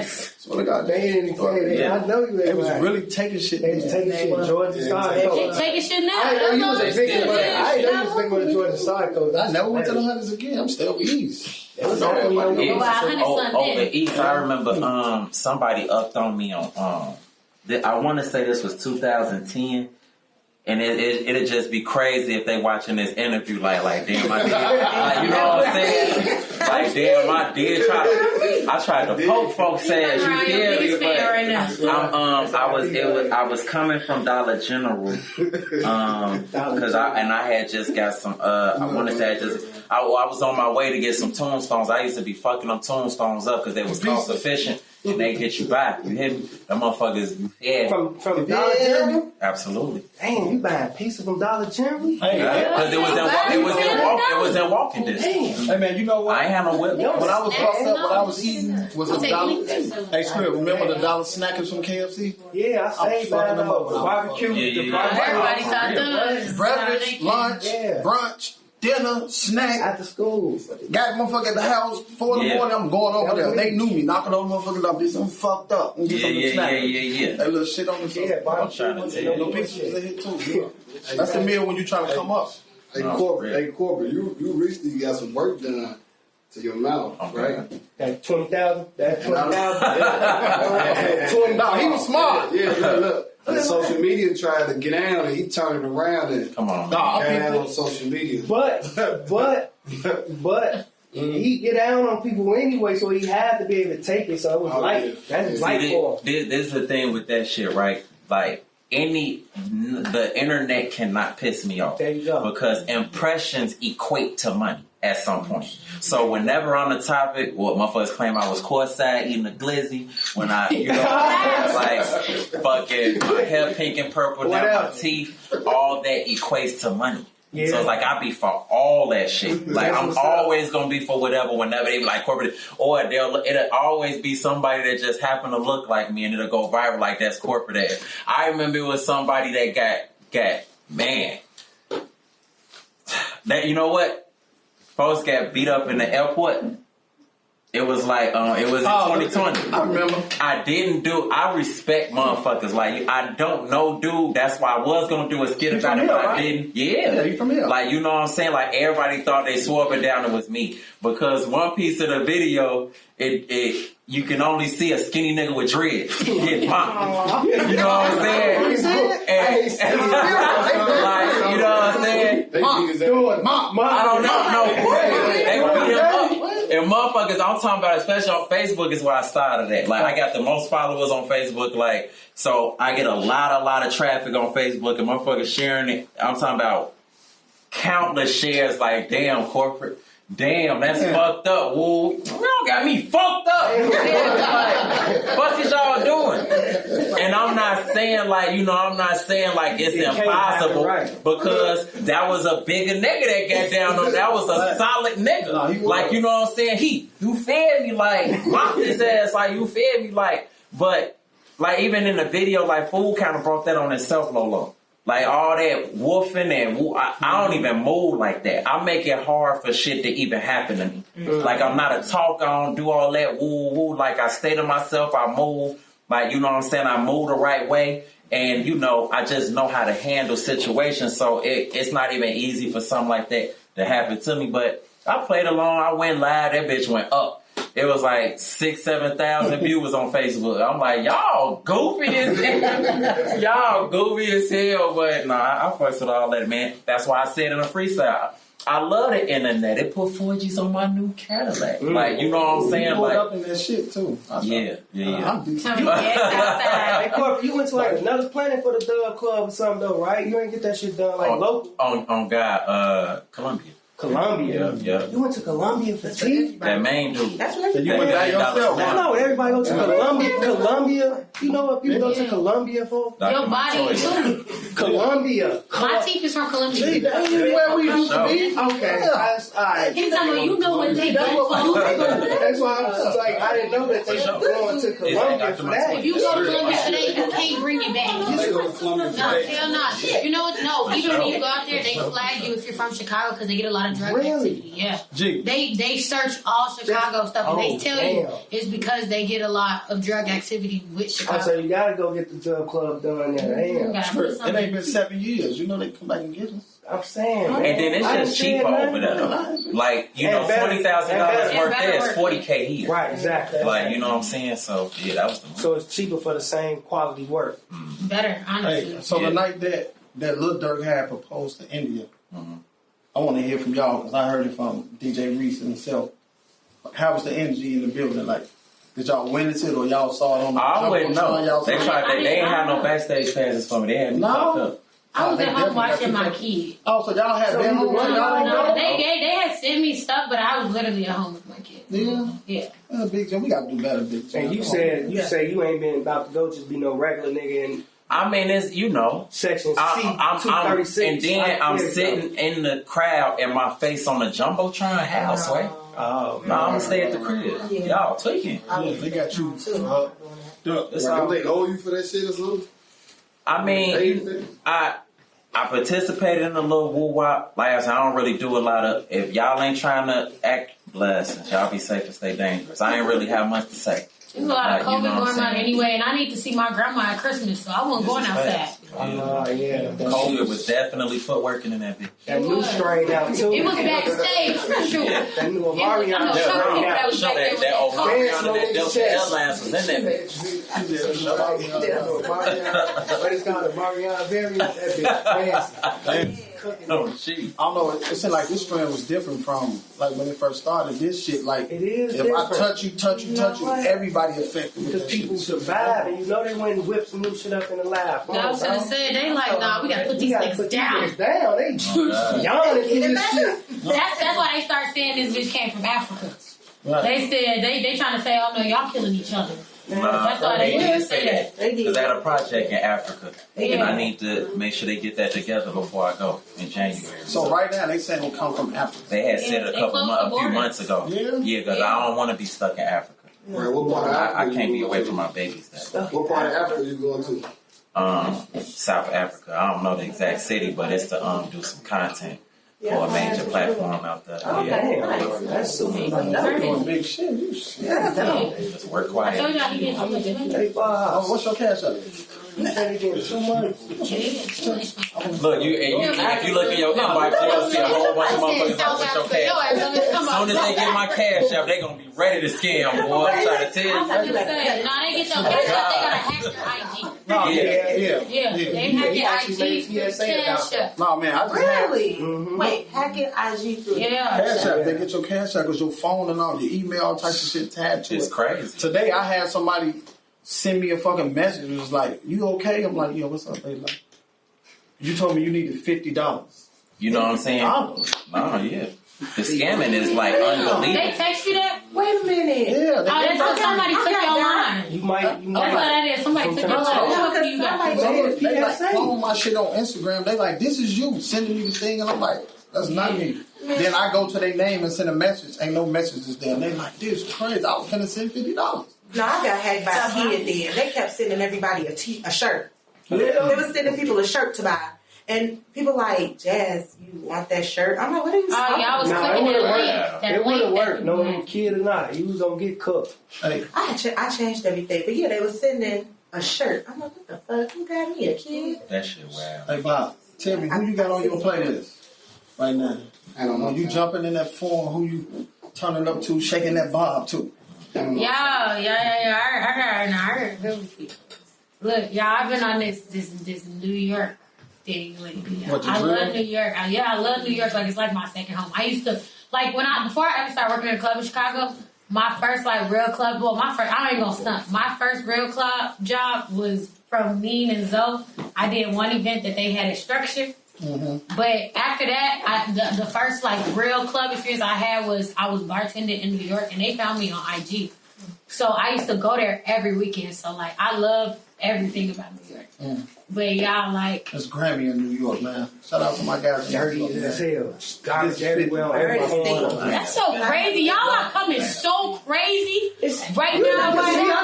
shoes. Swear to God, they ain't even playing. Yeah, I know you. They was really taking shit. They was taking shit. Georgia Starter They Coast. taking shit now. I didn't know you was a big one. I didn't know you was big one of Georgia Starter Coast. I never went to the 100s again. I'm still east. It was on my Well, 100 something Over then. East, I remember somebody upped on me on I want to say this was 2010. And it'd just be crazy if they watching this interview like damn, I did, like, you know what I'm saying? Like damn, I tried to poke folks ass, you feel me? But I was coming from Dollar General, because I had just got some I want to say I was on my way to get some tombstones. I used to be fucking them tombstones up because they was cost efficient. And they get you back. You hear me? Them motherfuckers, you fed. From Dollar General? Absolutely. Damn, you buying pieces from Dollar General? Because it was in walking distance. Hey man, you know what? I ain't had no whip. When I was fucked up, what I was eating was a dollar. Hey, Scrib, remember the dollar snackers from KFC? Yeah, I saved fucking them up. barbecue. Everybody thought those. Breakfast, lunch, brunch, dinner, snack. After school. Got motherfucker at the house, 4 in the morning, I'm going over there. They knew me, knocking on the motherfuckers up. Bitch, I'm fucked up. I'm get some snack. Yeah. That little shit on the side. I'm trying to tell you. No pieces in here too. That's the meal when you trying to come up. Hey, Korporate, you recently got some work done to your mouth, right? That 20,000? That 20,000? 20. No, he was smart. Yeah, look. And social media tried to get down and he turned it around and Come on. ran out on social media. But he get down on people anyway, so he had to be able to take it. So it was light. That's his light for him. This is the thing with that shit, right? Like the internet cannot piss me off. There you go. Because impressions equate to money at some point. So whenever on the topic, motherfuckers claim I was courtside eating a glizzy when I, like fucking my hair pink and purple down my teeth, all that equates to money. Yeah. So it's like I be for all that shit. Like I'm always gonna be for whatever whenever they be like corporate, or it'll always be somebody that just happen to look like me and it'll go viral like that's corporate ass. I remember it was somebody that got man. That you know what? Folks got beat up in the airport. It was like, it was in 2020. I remember. I respect motherfuckers. Like, I don't know, dude. That's why I was going to do a skit about it, but I didn't. Yeah, you from here. Like, you know what I'm saying? Like, everybody thought they swore up and down it was me. Because one piece of the video, you can only see a skinny nigga with dreads get mocked. You know what I'm saying? Like, you know what I'm saying? I don't know. They beat him up. And motherfuckers, I'm talking about, especially on Facebook, is where I started at. Like, I got the most followers on Facebook. Like, so I get a lot of traffic on Facebook, and motherfuckers sharing it. I'm talking about countless shares. Like, damn, corporate. Damn, that's fucked up. Woo, y'all got me fucked up. Like, what is y'all doing? And I'm not saying like, it's impossible because that was a bigger nigga that got down on. That was a solid nigga. Like, you know what I'm saying? You fed me like, mocked his ass like, you fed me like, but like even in the video, like Fool kind of brought that on himself, Lolo. Like all that woofing and I don't even move like that. I make it hard for shit to even happen to me. Like I'm not a talker. I don't do all that woo woo. Like I stay to myself. I move. Like, you know what I'm saying? I move the right way. And, you know, I just know how to handle situations. So it's not even easy for something like that to happen to me. But I played along. I went live. That bitch went up. It was like 6,000-7,000 viewers on Facebook. I'm like, y'all goofy as hell. Y'all goofy as hell. But nah, I fucks with all that, man. That's why I said in a freestyle, I love the internet. It put 4Gs on my new Cadillac. Like, you know what I'm saying? You Like, up in that shit too. Yeah. Hey, Corp, you went to like another planet for the Dub Club or something though, right? You ain't get that shit done like local. On God, Columbia. Columbia. Yeah. You went to Columbia for tea? That main dude. That's what You went by yourself. No, everybody go to Columbia. You know what people go to Columbia for? Your body too. Columbia. My teeth is from Columbia. See, that's where we used to be. Okay, that's all right. He's talking about, you know what they go for. That's why I was like, I didn't know that they were going to Columbia for that. If you go to Columbia today, you can't bring it back. No, hell not. You know what? No, even when you go out there, they flag you if you're from Chicago because they get a lot of drug activity. Yeah. They search all Chicago stuff and they tell you it's because they get a lot of drug activity with Chicago. So you gotta go get the Dub Club done there. Damn. It ain't been 7 years. You know they come back and get us. I'm saying. And then it's just cheaper over there. Like, you know, $40,000 worth there is $40K here. Right, exactly. Like, you know what I'm saying? So, yeah, that was the move. So it's cheaper for the same quality work. Better, honestly. Hey, so the night that Lil Durk had proposed to India, I want to hear from y'all because I heard it from DJ Reese himself. How was the energy in the building? Like, did y'all witness it or y'all saw it on the I wouldn't know. They ain't had no backstage passes for me. They had me fucked up. I was at home watching my kid. Oh, so y'all had been home? No, they had sent me stuff, but I was literally at home with my kid. Yeah. Big Jim, we got to do better, Big Jim. And you say you ain't been about to go just be no regular nigga in. I mean, it's, you know, Section C, I'm 236. and then I'm sitting in the crowd and my face on the Jumbotron house, right? Oh, no, I'm gonna stay at the crib. Y'all tweaking. Yeah, they got you. Don't they owe you for that shit or something? I mean, I participated in a little woo wop. Like I said, I don't really do a lot of. If y'all ain't trying to act blessed, y'all be safe and stay dangerous. I ain't really have much to say. There's a lot of COVID going on anyway, and I need to see my grandma at Christmas, so I wasn't going outside. COVID was definitely footworking in that bitch. That new strain out too. It was backstage for sure. That new Omarion. That was back there with that Omarion and that Delta Airlines was in that bitch. But it's called a Omarion variant. That bitch Oh, gee. I don't know. It seemed like this strand was different from like when it first started. This shit, like, it is if different. I touch you, everybody affected. Because people survive, and you know they went and whipped some new shit up in the lab. I was gonna say they like, nah, we gotta put these things down. They yawning through this shit. That's why they start saying this bitch came from Africa. Right. They said they trying to say, oh no, y'all killing each other. That's why they did say that. Because they had a project in Africa. Yeah. And I need to make sure they get that together before I go in January. So right now they saying they come from Africa. They had said a few months ago. Yeah, because I don't want to be stuck in Africa. Right, what part of Africa? I can't be away from my babies. What part of Africa you going to? South Africa. I don't know the exact city, but it's to do some content for a major platform out there. That's super. Doing big shit. Just work quiet. I told y'all he did too much. What's your cash up? Look, if you look in your inbox, you'll see a whole bunch of motherfuckers with your cash. As soon as they get my cash up, they gonna be ready to scam, boy. I'm trying to tell you. No, they get your cash up, they gotta hack your IG. Yeah. They hack your IG through cash up. No, man, I just Really? Wait, hacking IG through cash app. They get your cash app because your phone and all your email, all types of shit tagged to it. It's crazy. Today I had somebody send me a fucking message. It was like, "You okay?" I'm like, "Yo, what's up?" They like, "You told me you needed $50." You know what I'm saying? No, yeah. The scamming is like unbelievable. They text you that? Wait a minute. Yeah. That's because somebody took your line. You might. That's what that is. Somebody took your line. What you got? They like follow my shit on Instagram. They like, "This is you sending me the thing," and I'm like, "That's not me." Then I go to their name and send a message. Ain't no messages there. And they like, "This is crazy. I was finna send $50." No, I got hacked by Kid then. They kept sending everybody a shirt. They were sending people a shirt to buy. And people like, Jazz, you want that shirt? I'm like, what are you talking y'all was about? clicking it that wouldn't link. work. That It wouldn't link work. that- No, kid or not, you was gonna get cooked. Hey, I changed everything. But yeah, they were sending a shirt. I'm like, what the fuck? Who got me a kid? That shit wow. hey, Bob, tell me who you got on your playlist right now? I don't know. When you jumping in that form, who you turning up to, shaking that bob to? Yeah. I heard. Look, y'all, I've been on this New York thing lately. What, the I drill? love New York. I love New York. Like, it's like my second home. I used to, like, before I ever started working in a club in Chicago, my first, like, real club, I ain't gonna stunt. My first real club job was from Lean and Zoe. I did one event that they had a structure. Mm-hmm. But after that, the first, like, real club experience I had was I was bartending in New York, and they found me on IG. So I used to go there every weekend. So, like, I love everything about New York. But y'all, like... It's Grammy in New York, man. Shout out to my guys in New Dirty York, as man. hell. Garbage everywhere on every corner. That's so crazy. Y'all are coming so crazy right now. I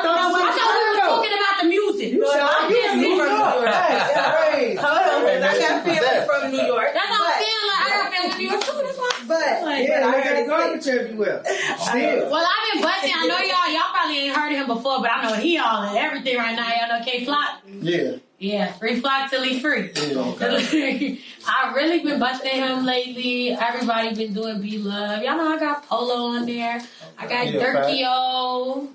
thought we were talking about the music. You sound like you from New York. Hey, Hold on, because I got feeling from New York. That's what I'm saying. Like, I got feeling New York too. That's why. But Like, yeah, I they heard got it garbage everywhere. Still. well, I've been busting. I know y'all probably ain't heard of him before, but I know he all in everything right now. Y'all know K-Flock? Yeah. Yeah, free Flock till he's free. Yeah, okay. I really been busting him lately. Everybody been doing Be Love. Y'all know I got Polo on there. I got Durkio,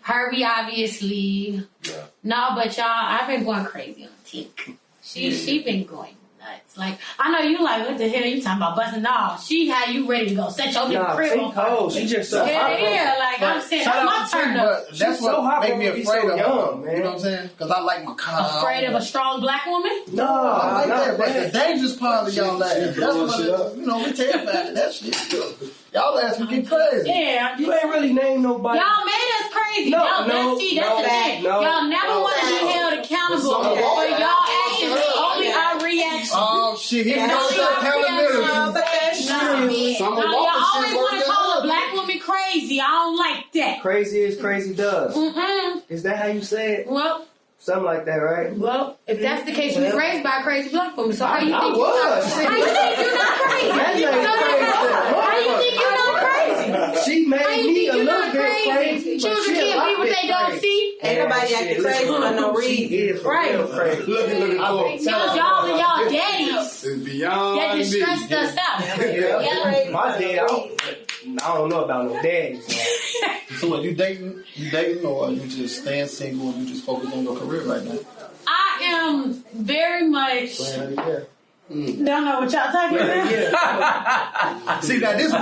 Herbie, obviously. Yeah. No, but y'all, I've been going crazy on Tink. She been going nuts. Like, I know you like, what the hell you talking about busting? No, she had you ready to go set your nigga crib on fire. Cold. She just so Yeah, like I'm saying, Shout that's out my to turn Tim, up. but that's She's so what hot make me when we afraid so of young, her. man. You know what I'm saying? Because I like my car. Afraid of a strong black woman? No, I like that, but that. the dangerous part of y'all ass. That's what you know, we terrified of that shit. Y'all ass can get crazy. Yeah, You ain't really named nobody. y'all made us crazy. No, Y'all, no, that's no, the thing. no, y'all never want to be held accountable for y'all actions. It's only our reaction. Oh shit, he It's knows only that our accountability. reaction. Some No, of y'all Walker always shit want to worked call a out. black woman crazy. I don't like that. Crazy as crazy does. Mm-mm. Is that how you say it? Well, Something like that, right? if that's the case, you was raised by a crazy black woman. So how you think you're was. not? How you think you're not crazy? That ain't How you think you're not crazy? She How made you me think a you're little not bit crazy? crazy. but Children she a can't lot be what bit they don't crazy. see. Ain't nobody acting crazy for no She reason. is Right. real crazy. Look at Y'all and y'all daddies It's beyond that just me. stressed us out. Yeah. My dad, I don't know about no daddies. So what, you dating or you just staying single and you just focus on your career right now? I am very much. Don't know what y'all talking about. See, now this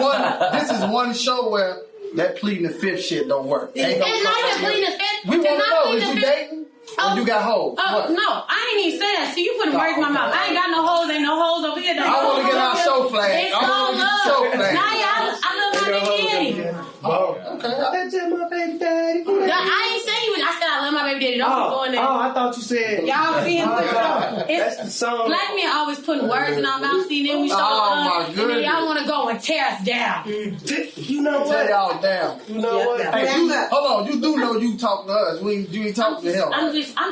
is one show where that pleading the fifth shit don't work. Ain't no It's not come even back pleading here. the fifth. We want It's to not know, pleading is the you fifth. dating or you got hoes? What? No, I ain't even say that. See, you putting words in my mouth. I ain't got no hoes. Ain't no hoes over here. I want to get our show flag. It's I all want to get love. the show flag. Nah, y'all, I love my baby daddy. That's just my baby daddy. I ain't say you. I said I love my baby daddy. Don't be going there. I thought you said. Y'all see him? That's the song. Black men always putting words in our mouth. See, then we show Oh, my love, and then goodness. y'all want to go and tear us down. You know Tear what? y'all down. You know what? Hey, hold on. You do know you talk to us. You ain't talking to him.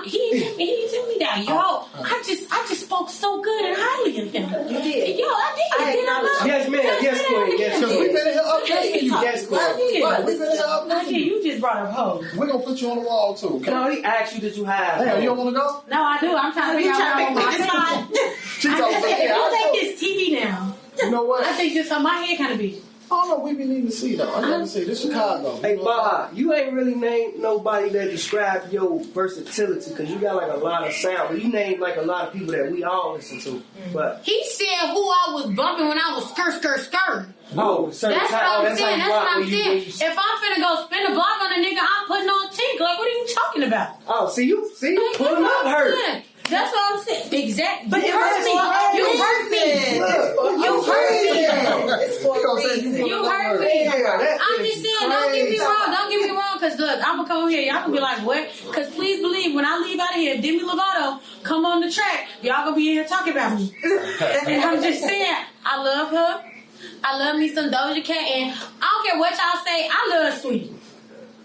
He didn't tell me that. Yo, I just spoke so good and highly of him. You did. Yo, I did. Did I not? Yes, ma'am. Yes, queen. Yes, Because we queen. been in here updating you. Yes, queen. Right, we been in here I updating did. you. You just brought up hoes. We're going to put you on the wall, too. Okay? No, he asked you, did you have? Damn, you don't want to go? No, I do. I'm trying to figure out what I want. She told me, If yeah, you I take this TV now, You know what? I think this how my head kind of be. I don't know. We be needing to see though. I never see this Chicago. Hey, Baha, you ain't really named nobody that described your versatility because you got like a lot of sound. You named like a lot of people that we all listen to. But He said who I was bumping when I was skirt. oh, certain That's time- what I'm that's how saying. you That's rock what I'm when you- saying. when you- If I'm finna go spin a block on a nigga, I'm putting on Tink. Like, what are you talking about? Oh, see, Like, pulling that's up what I'm hurt. saying. That's what I'm saying. Exactly. But You it hurt was me. for a You hurt me. reason. You hurt me. It's for a reason. You hurt me. that I'm is just saying, don't get me crazy. wrong. Don't get me wrong, because look, I'm going to come over here. Y'all going to be like, what? Because please believe, when I leave out of here, Demi Lovato come on the track, y'all going to be in here talking about me. And I'm just saying, I love her. I love me some Doja Cat. And I don't care what y'all say, I love Sweetie.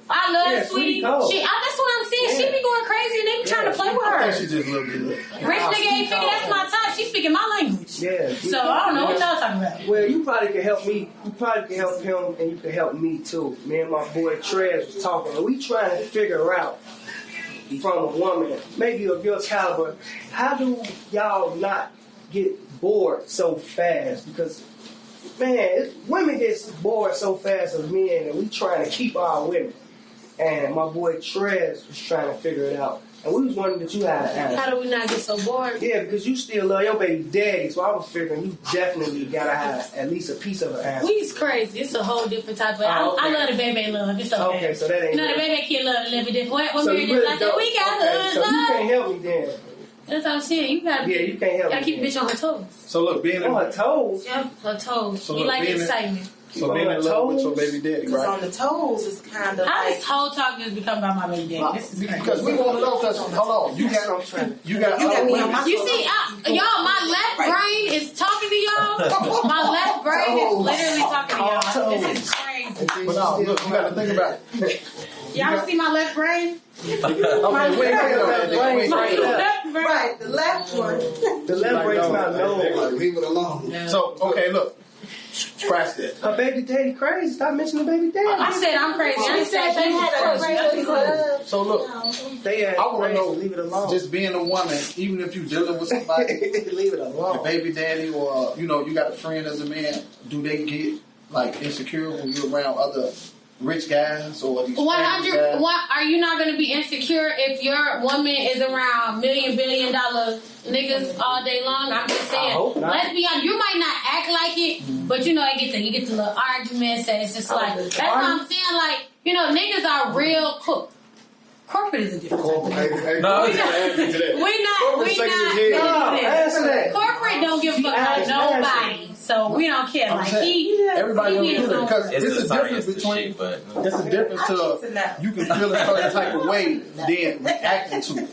I love Sweetie. cold. That's what I'm saying. She be going crazy and they be trying to play with I her. think she just look good. Rich nigga ain't figure that's my type. She speak speaking my language. Yeah. So I don't know what y'all talking about. Well, you probably can help me. You probably can help him, and you can help me too. Me and my boy Trez was talking, and we trying to figure out from a woman, maybe of your caliber, how do y'all not get bored so fast? Because man, women get bored so fast of men, and we trying to keep our women. And my boy Trez was trying to figure it out. And we was wondering that you had an answer. How do we not get so bored? Yeah, because you still love your baby daddy, so I was figuring you definitely gotta have at least a piece of an answer. We's crazy. It's a whole different type of. Okay. I love the baby love. It's okay. Okay, so that ain't. You know, the baby kid love a little bit different. When So we you were really just like, don't- we got okay, hood so you love. can't help me then. That's what I'm saying. You gotta, Yeah, you can't help gotta me keep then. bitch on her toes. So look, being On her toes. Yep, her toes. So we look, like being in- excitement. so being in love with your baby daddy, Because on right? the toes is kind of How like. this whole talk just become about my baby daddy? This is crazy. Because we want to know. Because hold on, you got You got me on my You see, y'all, my left brain is talking to y'all. My left brain is literally talking to y'all. This is crazy. But no, look, you got to think about it. Y'all see my left brain? Okay, we ain't thinking about that. Nigga. We ain't My thinking about that. left brain. Right, the left one. The left brain's not Like, known. leave it alone. So okay, look, scratch that. Her baby daddy crazy. Stop mentioning the baby daddy. I said I'm crazy. I didn't say she was crazy. So look, They I want to crazy. know. Leave it alone. Just being a woman, even if you dealing with somebody, leave it your alone. baby daddy, or you know, you got a friend as a man, do they get like insecure when you're around other rich guys or these 100. famous guys? What are you not gonna be insecure if your woman is around $1 billion niggas all day long? I'm just saying. I hope not. Let's be honest. You might not act like it, but you know you get the little arguments, and it's just like that's what I'm saying. Like you know, niggas are real cook. Corporate is a different type of nigga. No, We not. Answer that. Corporate don't give a fuck about nobody, so we don't care. I'm Like saying, everybody don't he do that because it's it's the a science difference to between. shit, but It's a difference I need to to know. you can feel a certain type of way than reacting to it.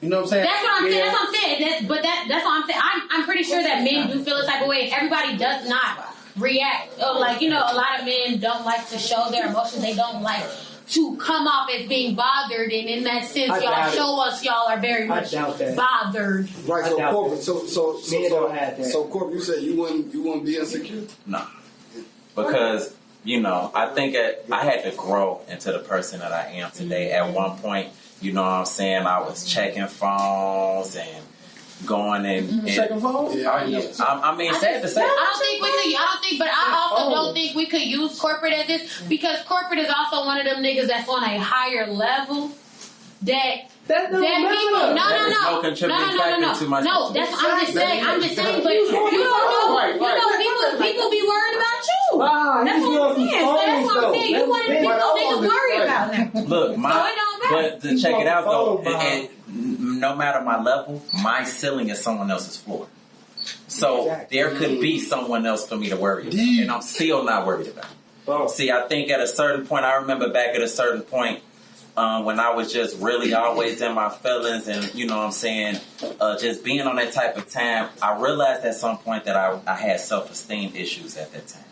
You know what I'm saying? that's what I'm saying. That's what I'm saying. That's what I'm saying. I'm pretty sure that men do feel a type of way. Everybody does not react. Like you know, a lot of men don't like to show their emotions. They don't like to come off as being bothered, and in that sense, I y'all doubt show us y'all are very I much doubt that. bothered. Right, I so doubt corporate. Men don't have that. So corporate, you said you wouldn't be insecure. no, because you know I think I had to grow into the person that I am today. At one point, you know what I'm saying, I was checking phones and going and Second phone? Yeah, I know. I mean, sad to say. But I also don't think we could use corporate as this because corporate is also one of them niggas that's on a higher level that That don't people matter. No contributing factor to my No, that's what I'm just saying. But you don't know. People be worried about you. Ah, That's he's what I'm going saying. through So that's what I'm phones, saying. though. You want to That's people big. niggas worry about now. Look, So it don't matter. but to check it out though, Phone, and no matter my level, my ceiling is someone else's floor. So Exactly. there could be someone else for me to worry about, and I'm still not worried about. Boom. See, I think at a certain point, I remember back at a certain point when I was just really always in my feelings, and you know what I'm saying, just being on that type of time, I realized at some point that I had self-esteem issues at that time,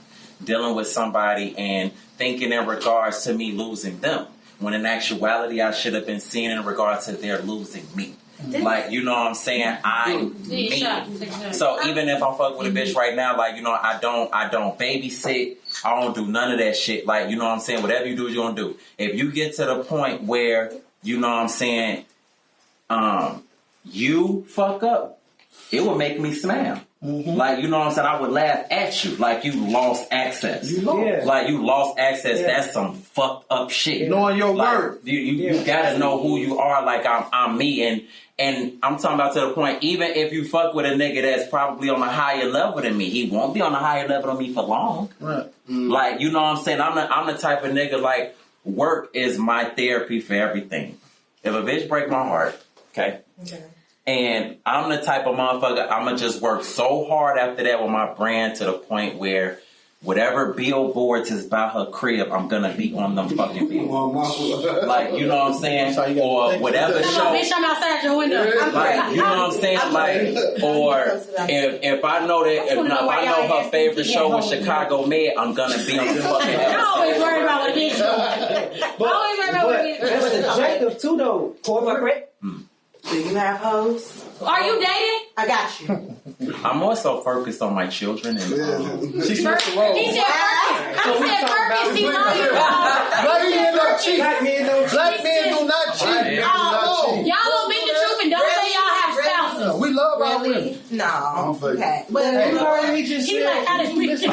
dealing with somebody and thinking in regards to me losing them, when in actuality I should have been seeing in regards to their losing me. Like, you know what I'm saying? I'm me. So even if I'm fucking with a bitch right now, like, you know, I don't babysit. I don't do none of that shit. Like, you know what I'm saying? Whatever you do, you're gonna do. If you get to the point where, you know what I'm saying, you fuck up, it would make me smile. Mm-hmm. Like, you know what I'm saying? I would laugh at you like you lost access. Yeah. Like you lost access. Yeah. That's some fucked up shit. Knowing your Like, worth. You gotta know who you are. Like I'm me, and I'm talking about to the point. Even if you fuck with a nigga that's probably on a higher level than me, he won't be on a higher level than me for long. Right. Like, you know what I'm saying? I'm the type of nigga, like, work is my therapy for everything. If a bitch break my heart, okay. And I'm the type of motherfucker, I'ma just work so hard after that with my brand to the point where whatever billboards is by her crib, I'm gonna be on them fucking billboards. Like, you know what I'm saying? Or whatever Come show. on, bitch, I'm outside your window. Like, you know what I'm saying? Like, or if I know that, if I know her favorite show is Chicago Med, I'm gonna be on the fucking I episode. always worry about what a bitch doing. I always worry about what a bitch That's doing. subjective too, though. Corporate. Do you have hoes? Are you dating? I got you. I'm more so focused on my children and She switched the role. He said purpose. He know you. Black men don't cheat. Black men don't cheat. Black men do not cheat. Y'all gonna be the truth and don't say y'all have spouses. We love our women. Really? No. Okay. But You heard me just He say. like, how did we? I seen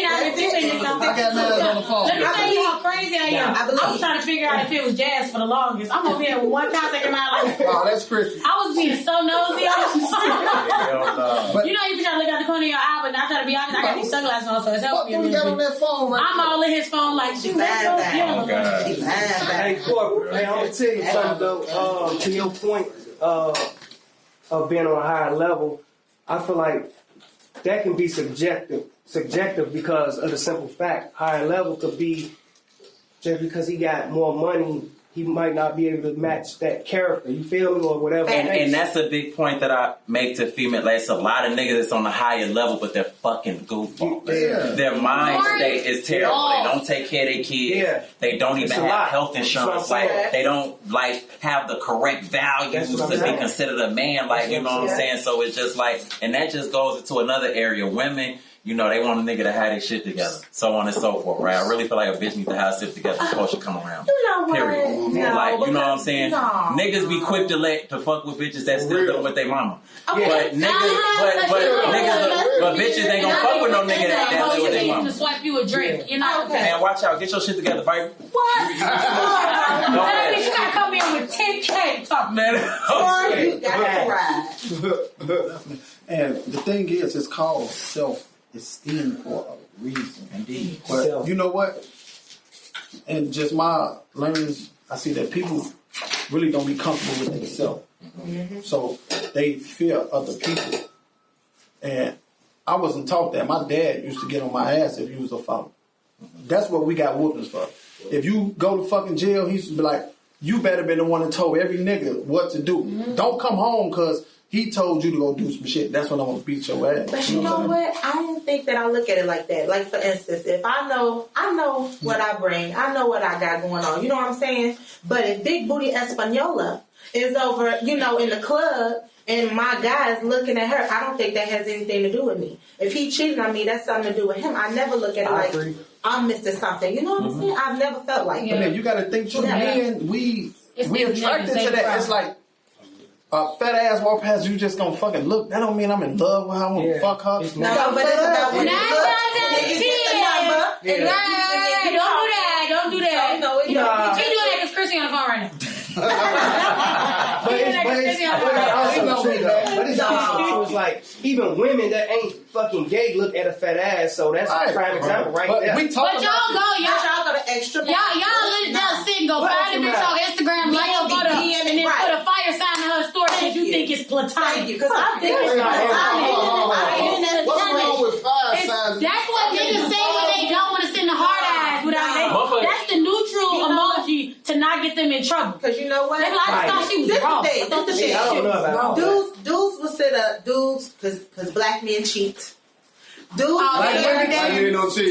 how they did I got mad on the phone. Let me tell you how crazy I am. I was trying to figure out if it was jazz for the longest. I'm over here with one contact in my life. Oh, that's Chrissy. I was being so nosy. But You know, you be trying to look out the corner of your eye, but not trying to be honest. I got these sunglasses on, so it's what helping me a do we got little on bit. that phone right I'm all in his phone like, she bad. let She lying. Hey, Corporate, hey, I'm gonna tell you something though. To your point of being on a higher level, I feel like that can be subjective because of the simple fact, higher level could be just because he got more money, he might not be able to match that character. You feel me, or whatever. And that's a big point that I make to female. Like, it's a lot of niggas that's on the higher level, but they're fucking goofballs. Yeah. Their mind state is terrible. Oh. They don't take care of their kids. Yeah. They don't It's even a have lot. health insurance. That's what I'm saying. Like, they don't like have the correct values That's what I'm to be saying. considered a man. Like, you know what I'm saying? So it's just like, and that just goes into another area. Women, you know, they want a nigga to have their shit together, so on and so forth, right? I really feel like a bitch needs to have shit together before she come around. You know what? Period. No, Like, you know what I'm saying? No. Niggas be quick to fuck with bitches that still dealing with their mama. Okay. But niggas, but bitches ain't gonna fuck with no nigga that dealing with their to mama. swipe you a drink. You're not okay. Man, watch out. Get your shit together, baby. What? That bitch, you gotta come in with 10K talk. Man, Or you got to ride. And the thing is, it's called self-esteem for a reason. Indeed. But you know what? And just my learnings, I see that people really don't be comfortable with themselves. So they fear other people. And I wasn't taught that. My dad used to get on my ass if you was a father. That's what we got whoopings for. If you go to fucking jail, he used to be like, you better be the one that told every nigga what to do. Don't come home because he told you to go do some shit. That's when I'm going to beat your ass. But you know what? I don't think that I look at it like that. Like, for instance, if I know what I bring. I know what I got going on. You know what I'm saying? But if Big Booty Española is over, you know, in the club and my guy is looking at her, I don't think that has anything to do with me. If he cheating on me, that's something to do with him. I never look at it like I'm missing something. You know what I'm saying? I've never felt like But that. then you got to think too, men, we It's attracted niggas, to that. It's like a fat ass walk past, you just gonna fucking look. That don't mean I'm in love with her. I'm gonna fuck her. No, but it's about when you Nine look times and out then of you get the 10. number. Right, don't do that. No, it don't. She doing that because Chrissy on the phone right now. But it's also it's like even women that ain't fucking gay look at a fat ass, so that's a prime example right there. But y'all go to extra. Y'all let it down sit and go find a bitch on Instagram, like her photo, and then put a fire sign in her story because you think it's platonic. Because I think it's platonic. What's wrong with 5 signs? That's what niggas say when they don't want to send the hard eyes without that's the neutral emoji to not get them in trouble. Because you know what? I thought she was wrong. I don't know about dudes will sit up, because black men cheat. Dudes All day, every day. All day,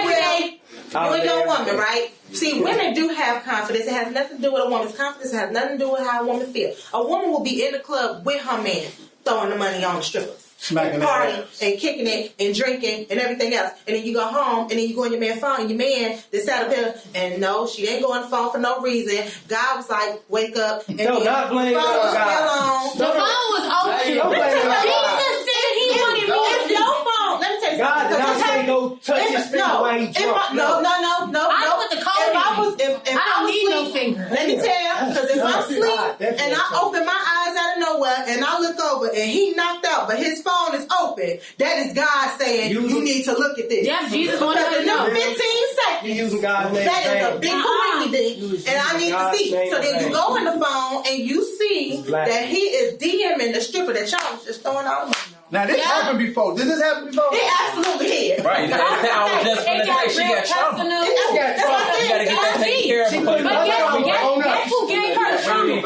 every day. You and your woman, right? See, women do have confidence. It has nothing to do with a woman's confidence. It has nothing to do with how a woman feels. A woman will be in the club with her man, throwing the money on the strippers. Smacking party and kicking it and drinking and everything else. And then you go home and then you go on your man's phone and your man that sat up here and no, she ain't going on the phone for no reason. God was like, wake up. And no, not blame the phone was still on. The phone was open. Jesus said he wanted me. It's your phone. Let me tell you God did not something. say go touch his finger while he drunk. No. I put the code in. If I don't need no asleep, finger. let me tell you, because if I'm asleep and I open my eyes out of nowhere and I look over and he knocked out, but his phone is open, that is God saying you need to look at this. Yes, Jesus wanted Because to in know. them 15 seconds, You using God's name. that is a big coinky and I need to see. So then you go in the phone and you see that he is DMing the stripper that y'all was just throwing out the money on. Now this happened before. Did this happen before? It absolutely did. Right. I was just going to say, she got trauma. You got to get that taken care of. Guess who gave her the trauma?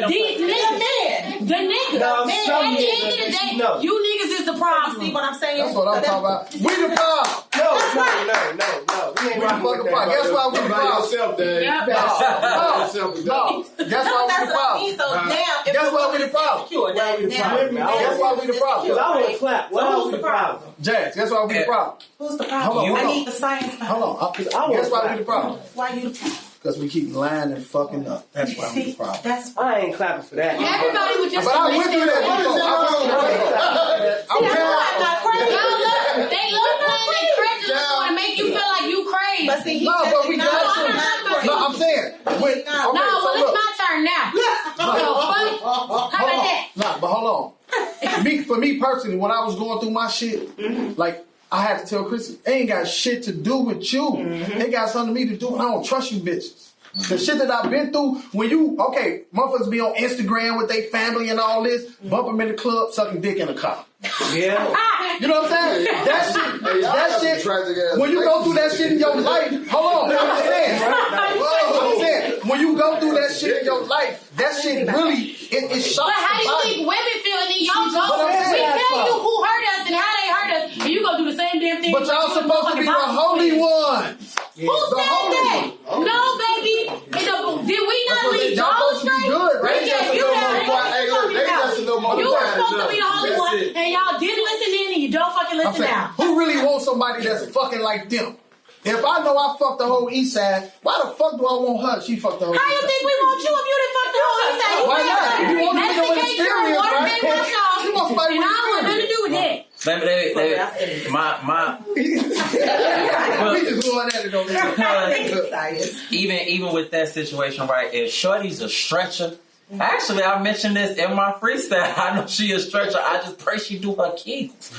These niggas. The niggas. No, Man, some at the end niggas, of the day, no. you niggas is the problem. See what I'm saying? That's what I'm talking about. We the problem. No. you ain't rocking with that. Guess why we the By problem? yourself, Dave. Yep. No. Yourself. Guess why we the problem? So now, if Guess why we the problem? Guess why we the problem? Because I want to clap. So Why who's we the the problem? problem? Jazz, guess why we the problem? Who's the Hold problem? on, I hold on. need the science. Hold on. I Guess why we the problem? Why you the problem? Because we keep lying and fucking up. That's why we the problem. That's I ain't clapping for that. Everybody was just But I went through that before. They love playing their crazy. They just want to make you feel like you crazy. But see, he No, but we no, got I'm to. not talking No, about I'm saying. Wait, No, well, it's my turn now. So, how about that? Nah, but hold on. For me personally, when I was going through my shit, like I had to tell Chrissy, it ain't got shit to do with you. It got something to me to do, and I don't trust you bitches. The shit that I've been through, when you, motherfuckers be on Instagram with their family and all this, bump them in the club, sucking dick in the car. Yeah. You know what I'm saying? That shit, when you go through that shit in your life, hold on, I'm saying, when you go through that shit in your life, that shit really, it shocks But how do the you body. think women feel? And then y'all go, But I'm we saying- tell you who hurt us and how they hurt us, and you go do the same damn thing. But y'all You supposed to be the motherfucking holy ones. Who said that? No, baby. Did we not lead Y'all y'all supposed to be straight? good, We right? gave you that. Hey, look, they just a little more You were quiet supposed to be the enough. holy That's one, it. and y'all didn't listen in, and you don't fucking I'm listen saying, now. who really wants somebody that's fucking like them? If I know I fucked the whole East Side, why the fuck do I want her? She fucked the whole How East you Side. think we want you if you didn't fuck the whole East Side? Why not? You want me to know what Mexican experience, girl, water right? been washed off, You want somebody and with I don't want nothing to experience. do with that. We just going at it over there. Even with that situation, right? If Shorty's a stretcher, actually, I mentioned this in my freestyle. I know she a stretcher. I just pray she do her kegels.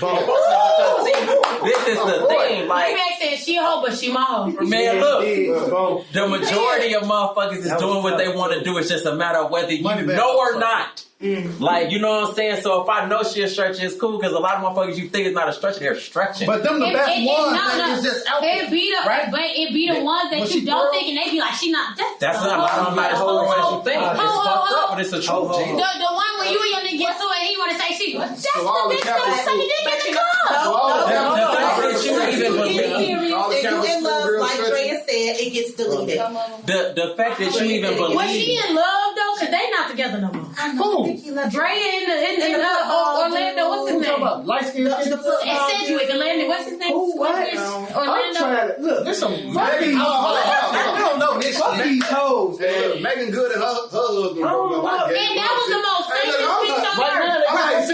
This is the thing. Like, Max said she a hoe, but she my hoe. man, look, the majority of motherfuckers is doing what they want to do. It's just a matter of whether you know or not. Like, you know what I'm saying? So if I know she a stretcher, it's cool because a lot of motherfuckers you think is not a stretcher, they're stretching. But them the best ones that is just out there. It be the, right? but it be the ones that When you she don't twirl- think, and they be like, she not. That's not about as whole as you think. It's fucked up, but it's a truth. The one where you and your nigga get to it, and he want to say she. That's the all the bitch that was sucking dick in the club. If you in love, like Drea said, it gets deleted. The fact that you even Was she believe. in love though? Cause they not together no more. I know. Drea in Orlando, what's his name? Light skin, It's Sedgwick, Orlando. What's his name? Who, what? Orlando. I'm trying to look. There's some Fuck these we don't know this Fuck shit. these hoes, Hey, man. look, Megan Good and her husband broke up. I get it. And that was the most Hey, look, safest bitch on right now, earth. they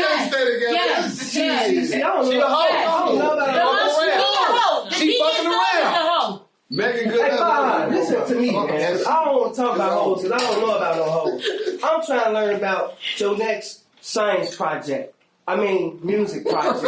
can't stay together. Yes. See, I don't know. She a hoe. I don't know about The all one this. she a hoe. The She biggest fucking hoe is around. the hoe. Megan Good Hey, and her Bob, husband listen broke to up. me, man. I don't want to talk about hoes because I don't know about no hoes. I'm trying to learn about your next science project. I mean, music project.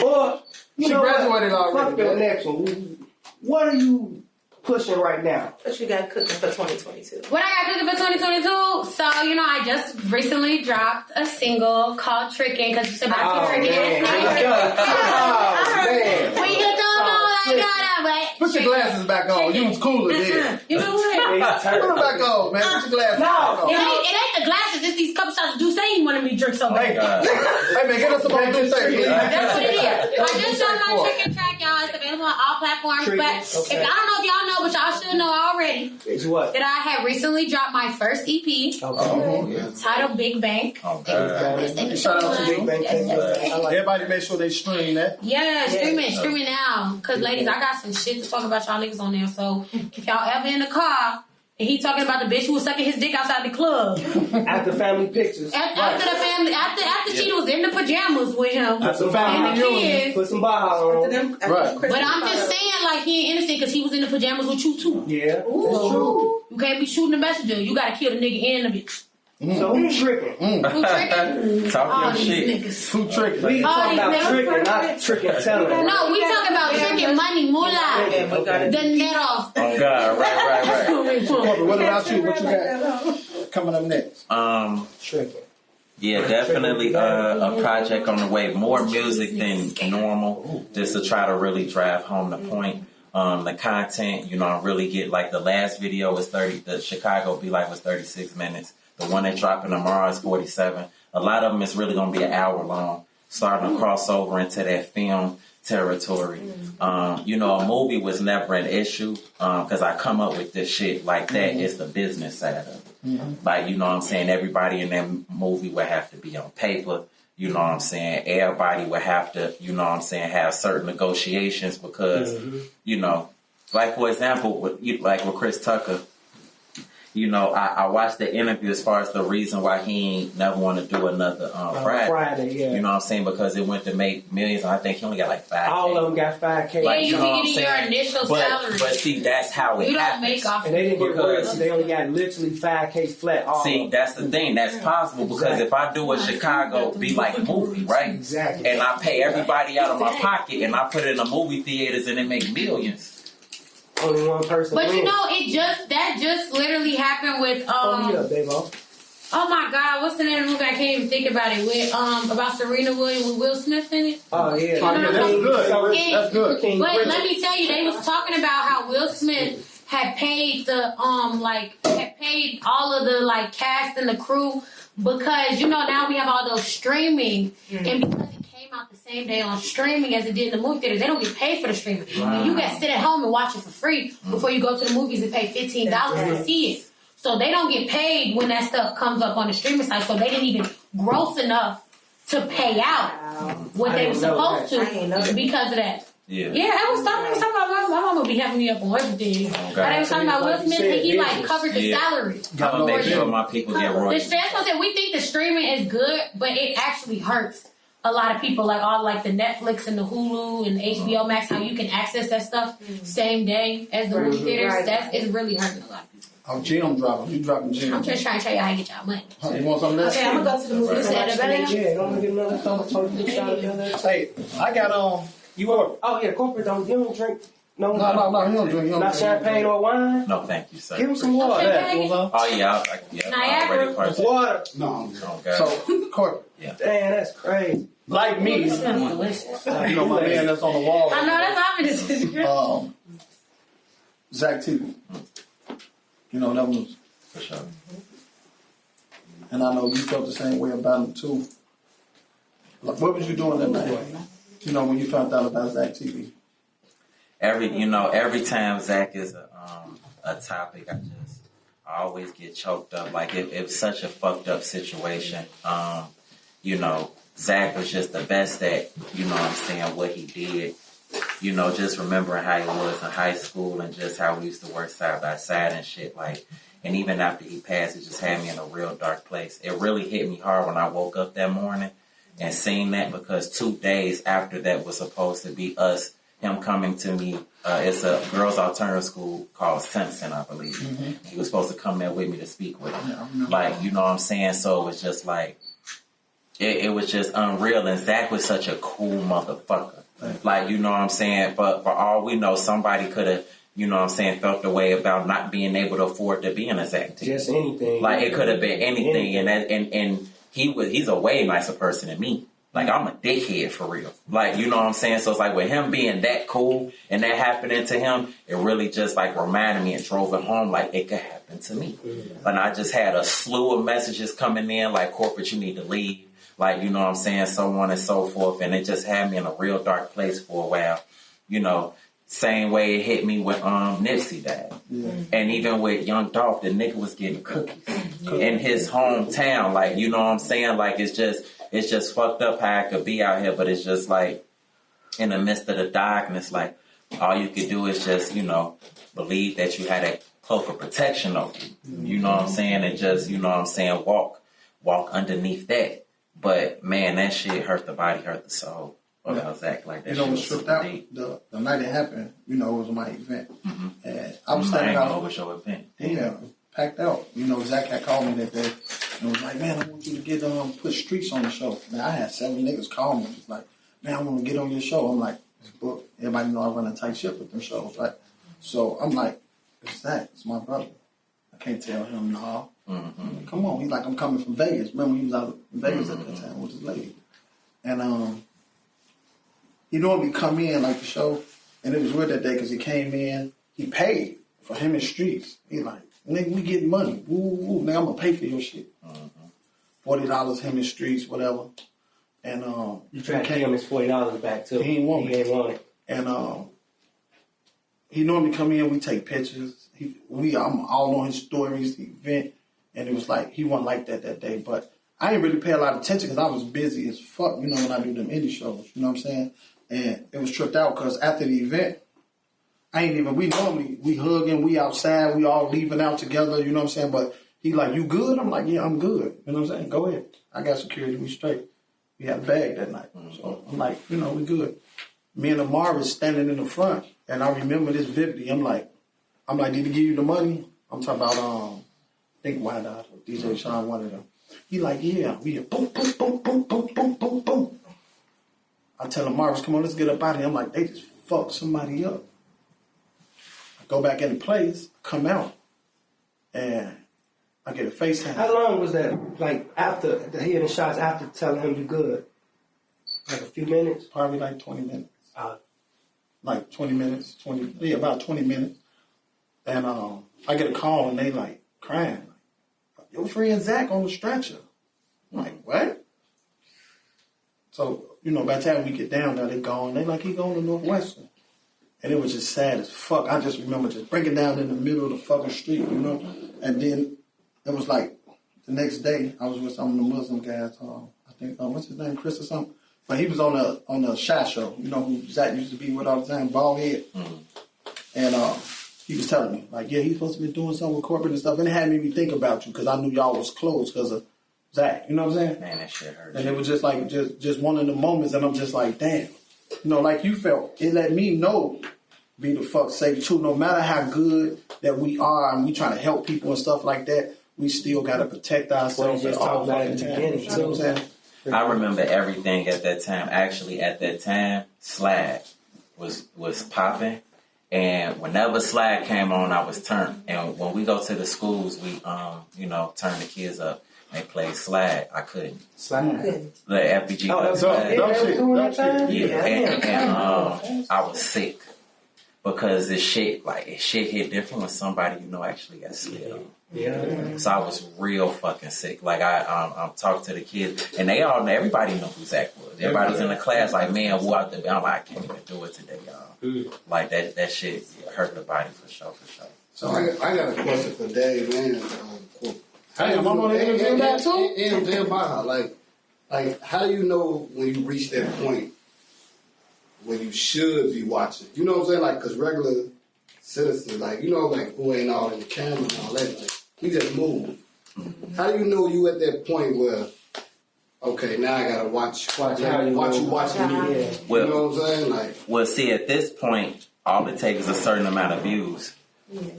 Or, you She know what? graduated already, Fuck the man. next one. What are you pushing right now? What you got cooking for 2022? What I got cooking for 2022? So, I just recently dropped a single called Trickin' because you said about Oh, tricking. man. Oh, man. When you don't know I got it, Put your glasses back on. You was cooler then. You know what? Put them back on, man. Put your glasses back It on. ain't the glasses, it's these couple shots of Douce you wanted me to drink so bad. Hey, man, get us some more Douce, please. That's what it is. I just dropped my Trickin' track, y'all. It's available on all platforms. Trickin', But okay. if I don't know if y'all know, but y'all should know already, It's what? that I had recently dropped my first EP titled Big Bang. Shout out to Big Bang Thing. I like it. Everybody make sure they stream that. Yeah, streaming now. Cause ladies, I got some shit to talk about y'all niggas on there. So if y'all ever in the car and he talking about the bitch who was sucking his dick outside the club, After family pictures. after the family, after she was in the pajamas with him That's a family and the reunion. kids. Put some Baha on. Right. But I'm just saying, like, he ain't innocent because he was in the pajamas with you too. Yeah, that's true. You can't be shooting the messenger. You gotta kill the nigga and the bitch. So who's tricking? Who tricking? Talk All your these shit. niggas. Who tricking? We All talking these about niggas. tricking, not tricking telling. No, we talking about tricking money, moolah, the net off. Oh God, right. Corporate, what about you? What you got coming up next? Tricking. Yeah, definitely a project on the way. More music than normal, just to try to really drive home the point. The content, really get like the last video was 30. The Chicago Be Like was 36 minutes. The one they dropping tomorrow is 47. A lot of them is really gonna be an hour long, starting to cross over into that film. territory. You know, a movie was never an issue because I come up with this shit like that. It's the business side of it. Like, you know what I'm saying? Everybody in that movie would have to be on paper. You know what I'm saying? Everybody would have to, you know what I'm saying, have certain negotiations because, you know, like, for example, with Chris Tucker, you know, I watched the interview as far as the reason why he ain't never want to do another Friday. Yeah. You know what I'm saying? Because it went to make millions. I think he only got like 5K. All of them got 5K. Yeah, you know what can I'm get your saying? initial salary. But see, that's how it You don't happens. make off. And they didn't get Because- worse. They only got literally 5K flat. All See, that's the thing. That's possible because if I do a Chicago be like movie, right? Exactly. And I pay everybody out of my pocket and I put it in the movie theaters and it make millions. Only one person. But you wins. know, that just literally happened with Yeah, Davo. oh my God, what's the name of the movie? I can't even think about it. With about Serena Williams with Will Smith in it. Oh yeah, know, That's good. That's good. But let me tell you, they was talking about how Will Smith had paid the had paid all of the like cast and the crew because you know now we have all those streaming and because it came out the same day on streaming as it did in the movie theaters, they don't get paid for the streaming. And you can sit at home and watch it for free before you go to the movies and pay $15 to see it. So they don't get paid when that stuff comes up on the streaming site. So they didn't even gross enough to pay out what they were supposed to because of that. Yeah. Yeah, I was talking about my mama be having me up on everything. But I was talking about Will Smith and he like covered the salary. I'm gonna make sure my people get The royalties. stress was that we think the streaming is good, but it actually hurts a lot of people. Like all like the Netflix and the Hulu and the HBO Max, how you can access that stuff same day as the movie theaters. That is really hurting a lot of people. Oh, Jim dropping. You dropping Jim. I'm just trying to show you how to get y'all money. You want some of that? Okay, I'm gonna go to the movie. Yeah, don't get another couple. Hey, I got You want? Oh yeah, corporate don't. You don't drink. No, He don't drink. He don't not drink. champagne or wine. No, thank you, sir. Give him some water. Okay. Oh yeah, I'm Niagara. already person. Water. No, I'm good. Oh, God. So, corporate. Damn, that's crazy. Like me, It smells delicious. you know my man that's on the wall. I know that's obvious. Zach TV. You know that was, For sure. and I know you felt the same way about him too. Like, what was you doing that night? You know when you found out about Zach TV. Every time Zach is a topic, I always get choked up. Like it was such a fucked up situation. Zach was just the best at, what he did. Just remembering how he was in high school and just how we used to work side by side and shit. Like, and even after he passed, it just had me in a real dark place. It really hit me hard when I woke up that morning and seen that because 2 days after that was supposed to be him coming to me. It's a girls' alternative school called Simpson, I believe. Mm-hmm. He was supposed to come there with me to speak with him. Yeah, like, you know what I'm saying? So it was just like, it was just unreal. And Zach was such a cool motherfucker. Like, you know what I'm saying? But for all we know, somebody could have, you know what I'm saying, felt the way about not being able to afford to be in a Zach team. Just anything. Like, it could have been anything. And he's a way nicer person than me. Like, I'm a dickhead for real. Like, you know what I'm saying? So it's like with him being that cool and that happening to him, it really just like reminded me and drove it home like it could happen to me. Mm-hmm. And I just had a slew of messages coming in like, corporate, you need to leave. Like, you know what I'm saying? So on and so forth. And it just had me in a real dark place for a while. Same way it hit me when Nipsey died. Yeah. And even with Young Dolph, the nigga was getting cookies in his hometown. Like, you know what I'm saying? Like, it's just fucked up how I could be out here, but it's just like in the midst of the darkness, like all you could do is just, believe that you had a cloak of protection over you. You know what I'm saying? And just, you know what I'm saying, walk underneath that. But man, that shit hurt the body, hurt the soul. Well, I was acting like that. Was stripped out the night it happened. It was my event, and I was standing out. What was your event? Yeah, packed out. Zach had called me that day and was like, "Man, I want you to get put streets on the show." Now I had 7 niggas call me. It's like, "Man, I want to get on your show." I'm like, "It's booked." Everybody know I run a tight ship with them shows, right? So I'm like, "It's Zach. It's my brother. I can't tell him no." Mm-hmm. Come on, he's like, "I'm coming from Vegas." Remember, he was out in Vegas at that time with his lady, and he normally come in like the show, and it was weird that day because he came in, he paid for him in streets. He like, "Nigga, we getting money. Woo, nigga, I'm gonna pay for your shit." $40 him in streets, whatever. And You tried to pay him his $40 back too. He ain't want it. He ain't want it. And he normally come in, we take pictures. I'm all on his stories, the event, and it was like he wasn't like that day. But I didn't really pay a lot of attention because I was busy as fuck, you know, when I do them indie shows. You know what I'm saying? And it was tripped out because after the event, we hugging, we outside, we all leaving out together. You know what I'm saying? But he like, you good? I'm like, yeah, I'm good. You know what I'm saying? Go ahead. I got security. We straight. We had a bag that night. So I'm like, you know, we good. Me and Amar was standing in the front, and I remember this vividly. I'm like, did he give you the money? I'm talking about, I think Why Not, or DJ Sean, one of them. He like, yeah. We hear boom, boom, boom, boom, boom, boom, boom, boom. I tell him, Marvis, come on, let's get up out of here. I'm like, they just fucked somebody up. I go back into place, come out, and I get a FaceTime. How long was that? Like after the hitting shots, after telling him you good? Like a few minutes? Probably like 20 minutes. Like 20 minutes, about 20 minutes. And I get a call and they like crying. Like, your friend Zach on the stretcher. I'm like, what? So, you know, by the time we get down there, they gone. They like, he going to Northwestern. And it was just sad as fuck. I just remember just breaking down in the middle of the fucking street, you know? And then it was like the next day, I was with some of the Muslim guys. I think, what's his name, Chris or something? But he was on the Shy Show, you know, who Zach used to be with all the time, bald head. Mm-hmm. And he was telling me, like, yeah, he's supposed to be doing something with corporate and stuff. And it had made me think about you because I knew y'all was close because of Zach. You know what I'm saying? Man, that shit hurt. And it was just like, just one of the moments, and I'm just like, damn. You know, like you felt, it let me know, be the fuck safe too. No matter how good that we are and we trying to help people and stuff like that, we still got to protect ourselves at all fucking times. You know what I'm saying? I remember everything at that time. Actually, at that time, Slag was popping. And whenever Slag came on, I was turned. And when we go to the schools, we, turn the kids up. They play Slag. I couldn't. Slag? The FBG. Yeah. And I was sick. Because this shit hit different when somebody, actually got slid on. Yeah. So I was real fucking sick. Like I'm talking to the kids, and everybody know who Zach was. Everybody was in the class like, man, who out there? I'm like, I can't even do it today, y'all. Like that shit hurt the body for sure. So I got a question for Dave, man. Hey, I'm on the interview that too. And Baha, like, how do you know when you reach that point when you should be watching? You know what I'm saying? Like, because regular citizens, like, who ain't all in the camera and all that, like, we just move. How do you know you at that point where, okay, now I gotta watch you watching me? Yeah. You know what I'm saying? Like, well, see, at this point, all it takes is a certain amount of views.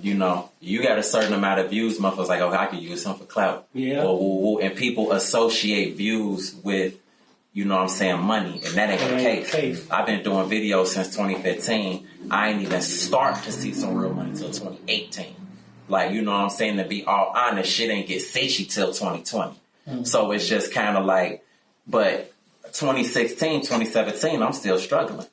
Yeah. You got a certain amount of views, motherfuckers like, okay, I could use some for clout. Yeah. And people associate views with, money, and that ain't the case. I've been doing videos since 2015. I ain't even start to see some real money till 2018. Like, to be all honest, shit ain't get satiated till 2020. Mm-hmm. So it's just kind of like, but 2016, 2017, I'm still struggling.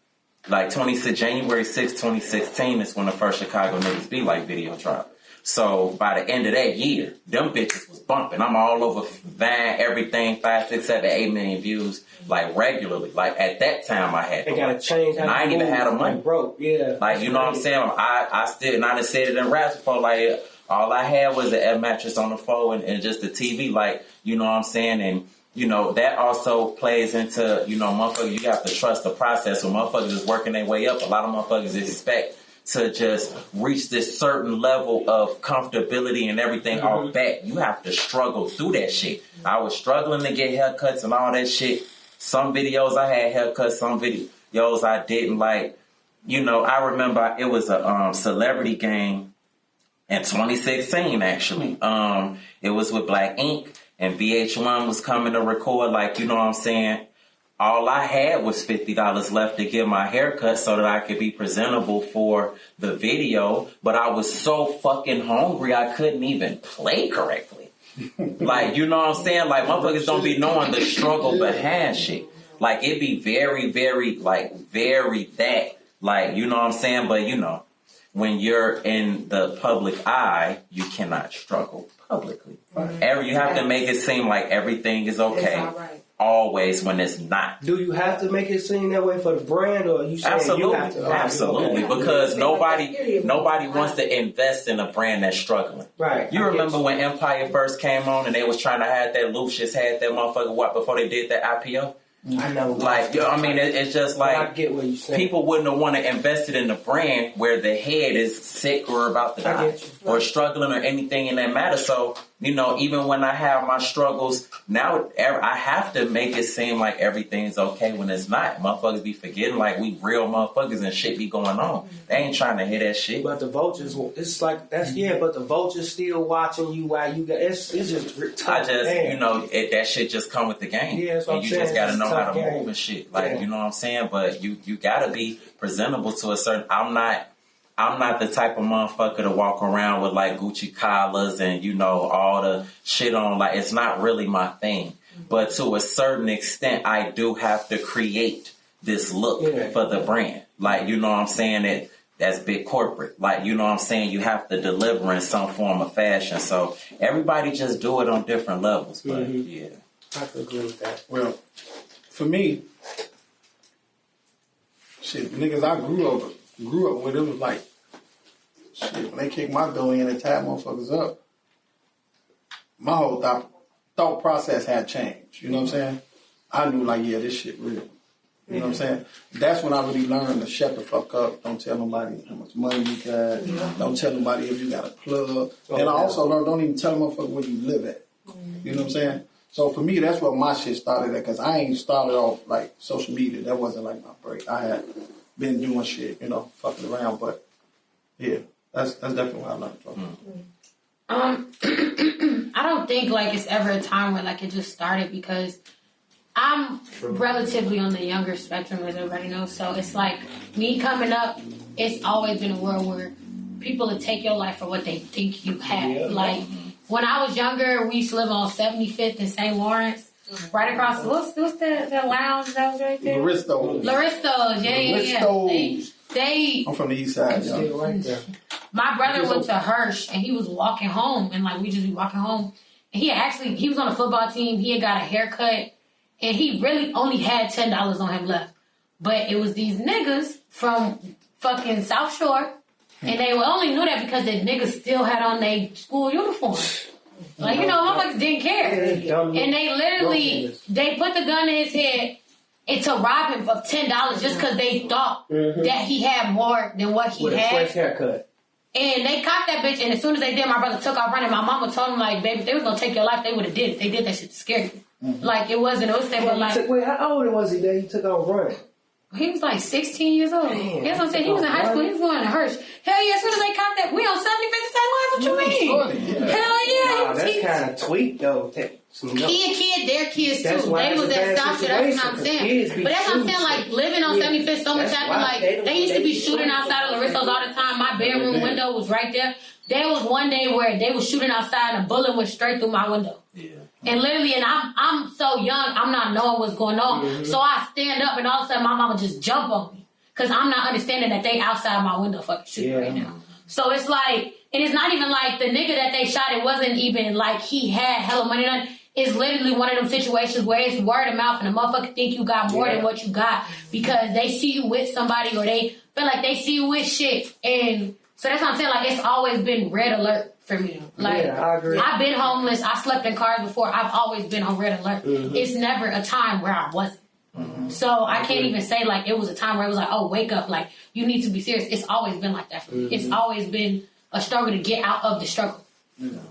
Like January 6, 2016 is when the first Chicago Niggas Be Like video dropped. So by the end of that year, them bitches was bumping. I'm all over Vine, everything, 5, 6, 7, 8 million views, like regularly. Like at that time I had. They gotta change. And I ain't even had a money. Broke, yeah. Like, you know what I'm saying? I still, and I done said it in raps before, like, all I had was an air mattress on the floor and just the TV, like, you know what I'm saying? And, that also plays into, motherfuckers, you have to trust the process. When motherfuckers is working their way up, a lot of motherfuckers expect to just reach this certain level of comfortability and everything off bat. You have to struggle through that shit. I was struggling to get haircuts and all that shit. Some videos I had haircuts, some videos I didn't. Like, I remember it was a celebrity game in 2016, actually. It was with Black Ink, and VH1 was coming to record, like, you know what I'm saying? All I had was $50 left to get my haircut so that I could be presentable for the video. But I was so fucking hungry, I couldn't even play correctly. Like, you know what I'm saying? Like, motherfuckers don't be knowing the struggle behind shit. Like, it be very, very, very that. Like, you know what I'm saying? But, when you're in the public eye, you cannot struggle publicly. You have to make it seem like everything is okay. always when it's not. Do you have to make it seem that way for the brand, or you saying Absolutely, you have to? absolutely, because nobody wants to invest in a brand that's struggling. Right. You remember when Empire first came on and they was trying to have that Lucius had that motherfucker what before they did that IPO? I know. Like, you know, I mean, it's just like I get what you're saying. people wouldn't have want to invest it in the brand where the head is sick or about to die or struggling or anything in that matter. So, you know, even when I have my struggles now, I have to make it seem like everything's okay when it's not. Motherfuckers be forgetting like we real motherfuckers and shit be going on. They ain't trying to hear that shit. But the vultures, it's like that's but the vultures still watching you while you got. It's just tough. I just, you know, that shit just come with the game. Yeah, that's what and I'm you saying. just gotta know how to Game. move and shit. Like, you know what I'm saying? But you gotta be presentable to a certain. I'm not the type of motherfucker to walk around with like Gucci collars and, you know, all the shit on. Like, it's not really my thing. But to a certain extent, I do have to create this look for the brand. Like, you know what I'm saying? That's big corporate. Like, you know what I'm saying? You have to deliver in some form of fashion. So everybody just do it on different levels. But yeah. I could agree with that. Well, for me, shit, niggas I grew up with, it was like, shit, when they kicked my door in and tied motherfuckers up, my whole thought process had changed. You know what I'm saying? I knew, like, yeah, this shit real. You know what I'm saying? That's when I really learned to shut the fuck up. Don't tell nobody how much money you got. Don't tell nobody if you got a plug. And I also learned, don't even tell a motherfucker where you live at. You know what I'm saying? So for me, that's where my shit started at, because I ain't started off like social media. That wasn't like my break. I had been doing shit, you know, fucking around. But yeah, that's definitely where I learned from. I don't think like it's ever a time where like it just started, because I'm relatively on the younger spectrum, as everybody knows. So it's like me coming up, it's always been a world where people will take your life for what they think you have. Yeah. Like when I was younger, we used to live on 75th in St. Lawrence, right across. What's the lounge that was right there? Laristos, yeah. They. I'm from the east side, y'all. Right there. My brother went to Hirsch, and he was walking home, and like we just be walking home. And he was on a football team. He had got a haircut, and he really only had $10 on him left. But it was these niggas from fucking South Shore, and they only knew that because the niggas still had on their school uniform. Like, you know, motherfuckers didn't care. And they literally, they put the gun in his head and to rob him for $10 just because they thought that he had more than what he had. With a fresh haircut. And they caught that bitch, and as soon as they did, my brother took off running. My mama told him, like, baby, if they was gonna take your life, they would have did it. They did that shit to scare you. Like, it wasn't, but like... Wait, how old was he that he took off running? He was like 16 years old. Damn, That's what I'm saying. He was in high school. He was going to Hirsch. Hell yeah, as soon as they caught that, we on 75th St. Lawrence. What you mean? Hell yeah. Nah, that's kind of tweaked, though. He a kid, their kids too. They was at South Shore, that's what I'm saying. But that's what I'm saying, like, living on 75th, so much happened. Like, they used to be shooting outside of Larisso's all the time. My bedroom window was right there. There was one day where they was shooting outside and a bullet went straight through my window. Yeah. And literally, and I'm so young, I'm not knowing what's going on. So I stand up and all of a sudden my mama just jump on me. Because I'm not understanding that they outside my window fucking shooting right now. So it's like, and it's not even like the nigga that they shot, it wasn't even like he had hella money on. It's literally one of them situations where it's word of mouth and the motherfucker think you got more than what you got because they see you with somebody or they feel like they see you with shit. And so that's what I'm saying. Like, it's always been red alert for me. Like, I agree. I've been homeless. I slept in cars before. I've always been on red alert. It's never a time where I wasn't. So I can't even say, like, it was a time where it was like, oh, wake up. Like, you need to be serious. It's always been like that for me. It's always been a struggle to get out of the struggle.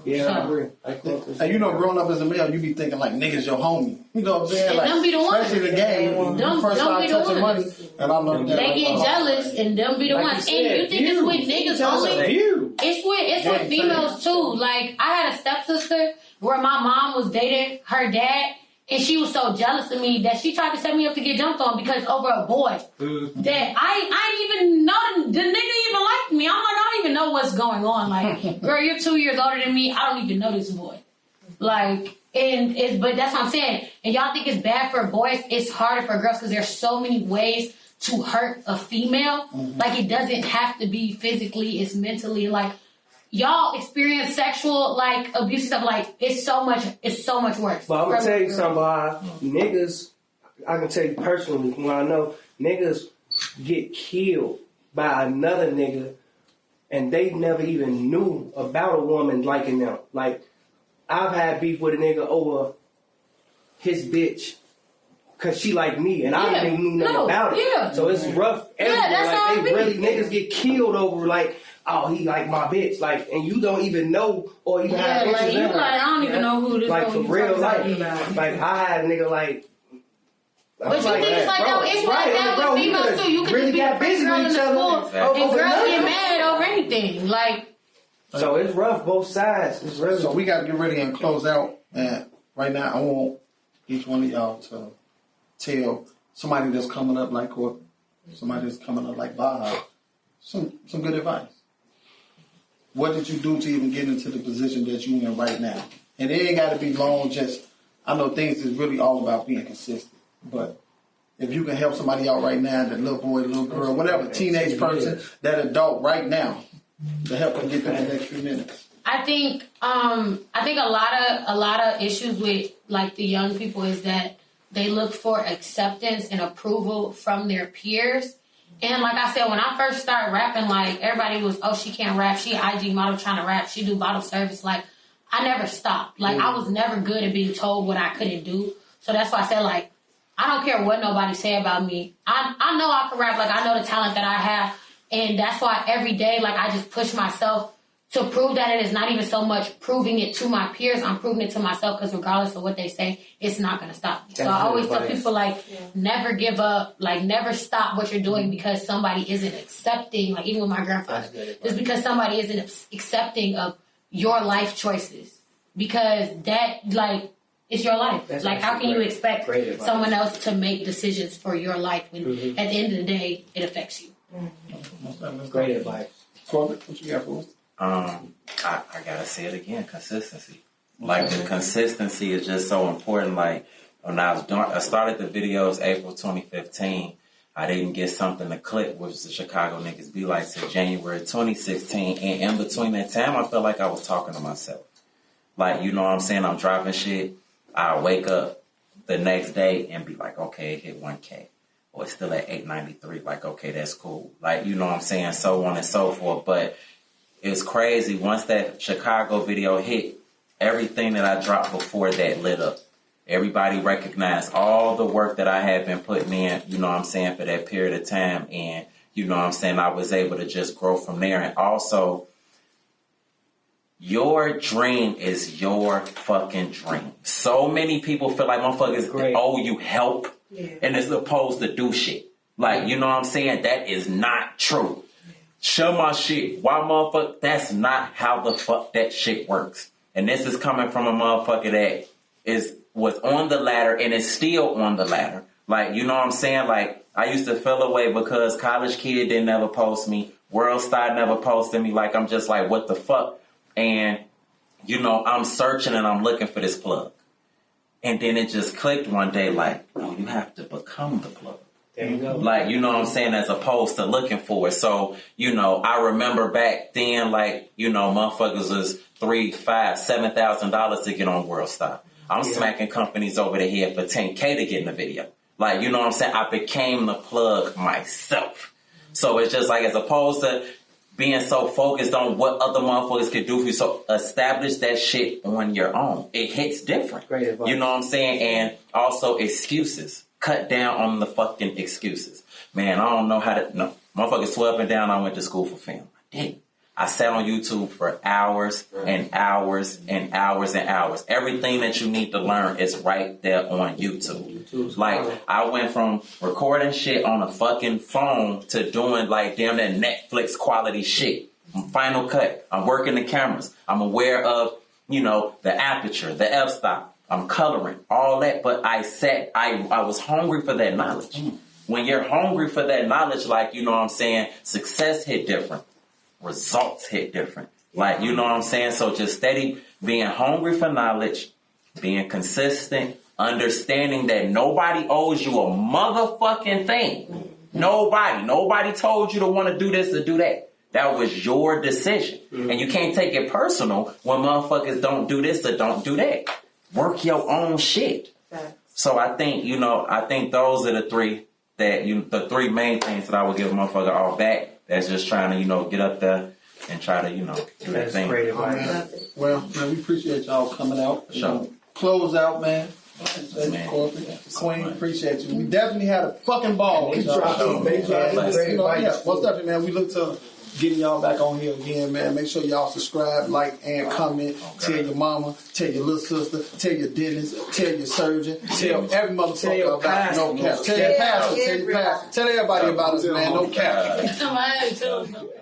Yeah, so, I agree. And you know, growing up as a male, you be thinking like niggas your homie. You know what I'm saying? And like, them be the ones. especially the game when you first start touching money. And I learned that. They get jealous, and them be the ones. And you think it's with niggas only? It's with females too. Like, I had a stepsister where my mom was dating her dad. And she was so jealous of me that she tried to set me up to get jumped on because over a boy. That I didn't even know the nigga even liked me. I'm like, I don't even know what's going on. Like, girl, you're 2 years older than me. I don't even know this boy. Like, but that's what I'm saying. And y'all think it's bad for boys. It's harder for girls because there's so many ways to hurt a female. Like, it doesn't have to be physically. It's mentally. Like, y'all experience sexual like abuse stuff, like it's so much worse. But I'm gonna tell you something, Bob. Niggas, I can tell you personally from what I know, niggas get killed by another nigga and they never even knew about a woman liking them. Like, I've had beef with a nigga over his bitch because she like me and I didn't even know nothing about it. Yeah. So it's rough everywhere. that's how Like, it they be. really, niggas get killed over, like, oh, he like my bitch. Like, and you don't even know or even have Yeah, like pictures you of her. like I don't even know who this Like, hoe for you real talking life. about. Like, I had a nigga like, But you think it's like that? It's like that with females too. You could really just be a got pretty busy girl in with the each other school, Exactly. and over girls nothing. get mad over anything. Like, So it's rough both sides. It's really So we got to get ready and close out. And right now, I want each one of y'all to tell somebody that's coming up like Korporate, somebody that's coming up like Baha, some good advice. What did you do to even get into the position that you in right now? And it ain't got to be long. Just I know things is really all about being consistent, but if you can help somebody out right now, that little boy, little girl, whatever, teenage person, that adult right now, to help them get through the next few minutes. I think a lot of issues with like the young people is that they look for acceptance and approval from their peers. And like I said, when I first started rapping, like everybody was, oh, she can't rap. She an IG model trying to rap. She do bottle service. Like I never stopped. Like I was never good at being told what I couldn't do. So that's why I said like, I don't care what nobody say about me. I know I can rap. Like I know the talent that I have. And that's why every day, like I just push myself to prove that it is not even so much proving it to my peers. I'm proving it to myself because regardless of what they say, it's not going to stop me. So I always tell people like, never give up, like never stop what you're doing because somebody isn't accepting, like even with my grandfather, it's because somebody isn't accepting of your life choices because that like, it's your life. That's like how can you expect someone else to make decisions for your life when at the end of the day, it affects you? great advice. Korporate, what you got for us? I gotta say it again, consistency. Like the consistency is just so important. Like when I started the videos April 2015, I didn't get something to clip, which the Chicago niggas be like, till January 2016. And in between that time, I felt like I was talking to myself. Like, you know what I'm saying? I'm dropping shit. I wake up the next day and be like, okay, it hit 1K. Or it's still at 893. Like, okay, that's cool. Like, you know what I'm saying? So on and so forth. But it's crazy. Once that Chicago video hit, everything that I dropped before that lit up. Everybody recognized all the work that I had been putting in, you know what I'm saying, for that period of time. And, you know what I'm saying, I was able to just grow from there. And also, your dream is your fucking dream. So many people feel like motherfuckers owe you help and is supposed to do shit. Like, you know what I'm saying? That is not true. Show my shit. Why motherfucker? That's not how the fuck that shit works. And this is coming from a motherfucker that was on the ladder and is still on the ladder. Like, you know what I'm saying? Like, I used to feel away because College Kid didn't ever post me. World Star never posted me. Like, I'm just like, what the fuck? And, you know, I'm searching and I'm looking for this plug. And then it just clicked one day like, no, you have to become the plug. There you go. Like, you know what I'm saying, as opposed to looking for it. So, you know, I remember back then, like, you know, motherfuckers was $3,000, $5,000, $7,000 to get on World Star. I'm smacking companies over the head for $10K to get in the video. Like, you know what I'm saying? I became the plug myself. So it's just like, as opposed to being so focused on what other motherfuckers could do for you, so establish that shit on your own. It hits different. Great advice. You know what I'm saying? And also excuses. Cut down on the fucking excuses. Man, I don't know how to... No. Motherfuckers swear up and down I went to school for film. I didn't. I sat on YouTube for hours and hours and hours and hours. Everything that you need to learn is right there on YouTube. Like, I went from recording shit on a fucking phone to doing like damn that Netflix quality shit. Final Cut. I'm working the cameras. I'm aware of, you know, the aperture, the f-stop. I'm coloring, all that. But I was hungry for that knowledge. When you're hungry for that knowledge, like, you know what I'm saying, success hit different. Results hit different. Like, you know what I'm saying? So just steady being hungry for knowledge, being consistent, understanding that nobody owes you a motherfucking thing. Nobody told you to want to do this or do that. That was your decision. And you can't take it personal when motherfuckers don't do this or don't do that. Work your own shit. So I think, I think those are the three the three main things that I would give a motherfucker all back. That's just trying to, get up there and try to, do that thing. Great advice. Well, man, we appreciate y'all coming out. Sure. Close out, man. Corporate. Queen, appreciate you. We definitely had a fucking ball with y'all. Most definitely, man. We look to getting y'all back on here again, man. Make sure y'all subscribe, like, and comment. Tell your mama, tell your little sister, tell your dentist, tell your surgeon, tell every motherfucker about no cap. Tell your pastor, tell everybody about us, man. No cap.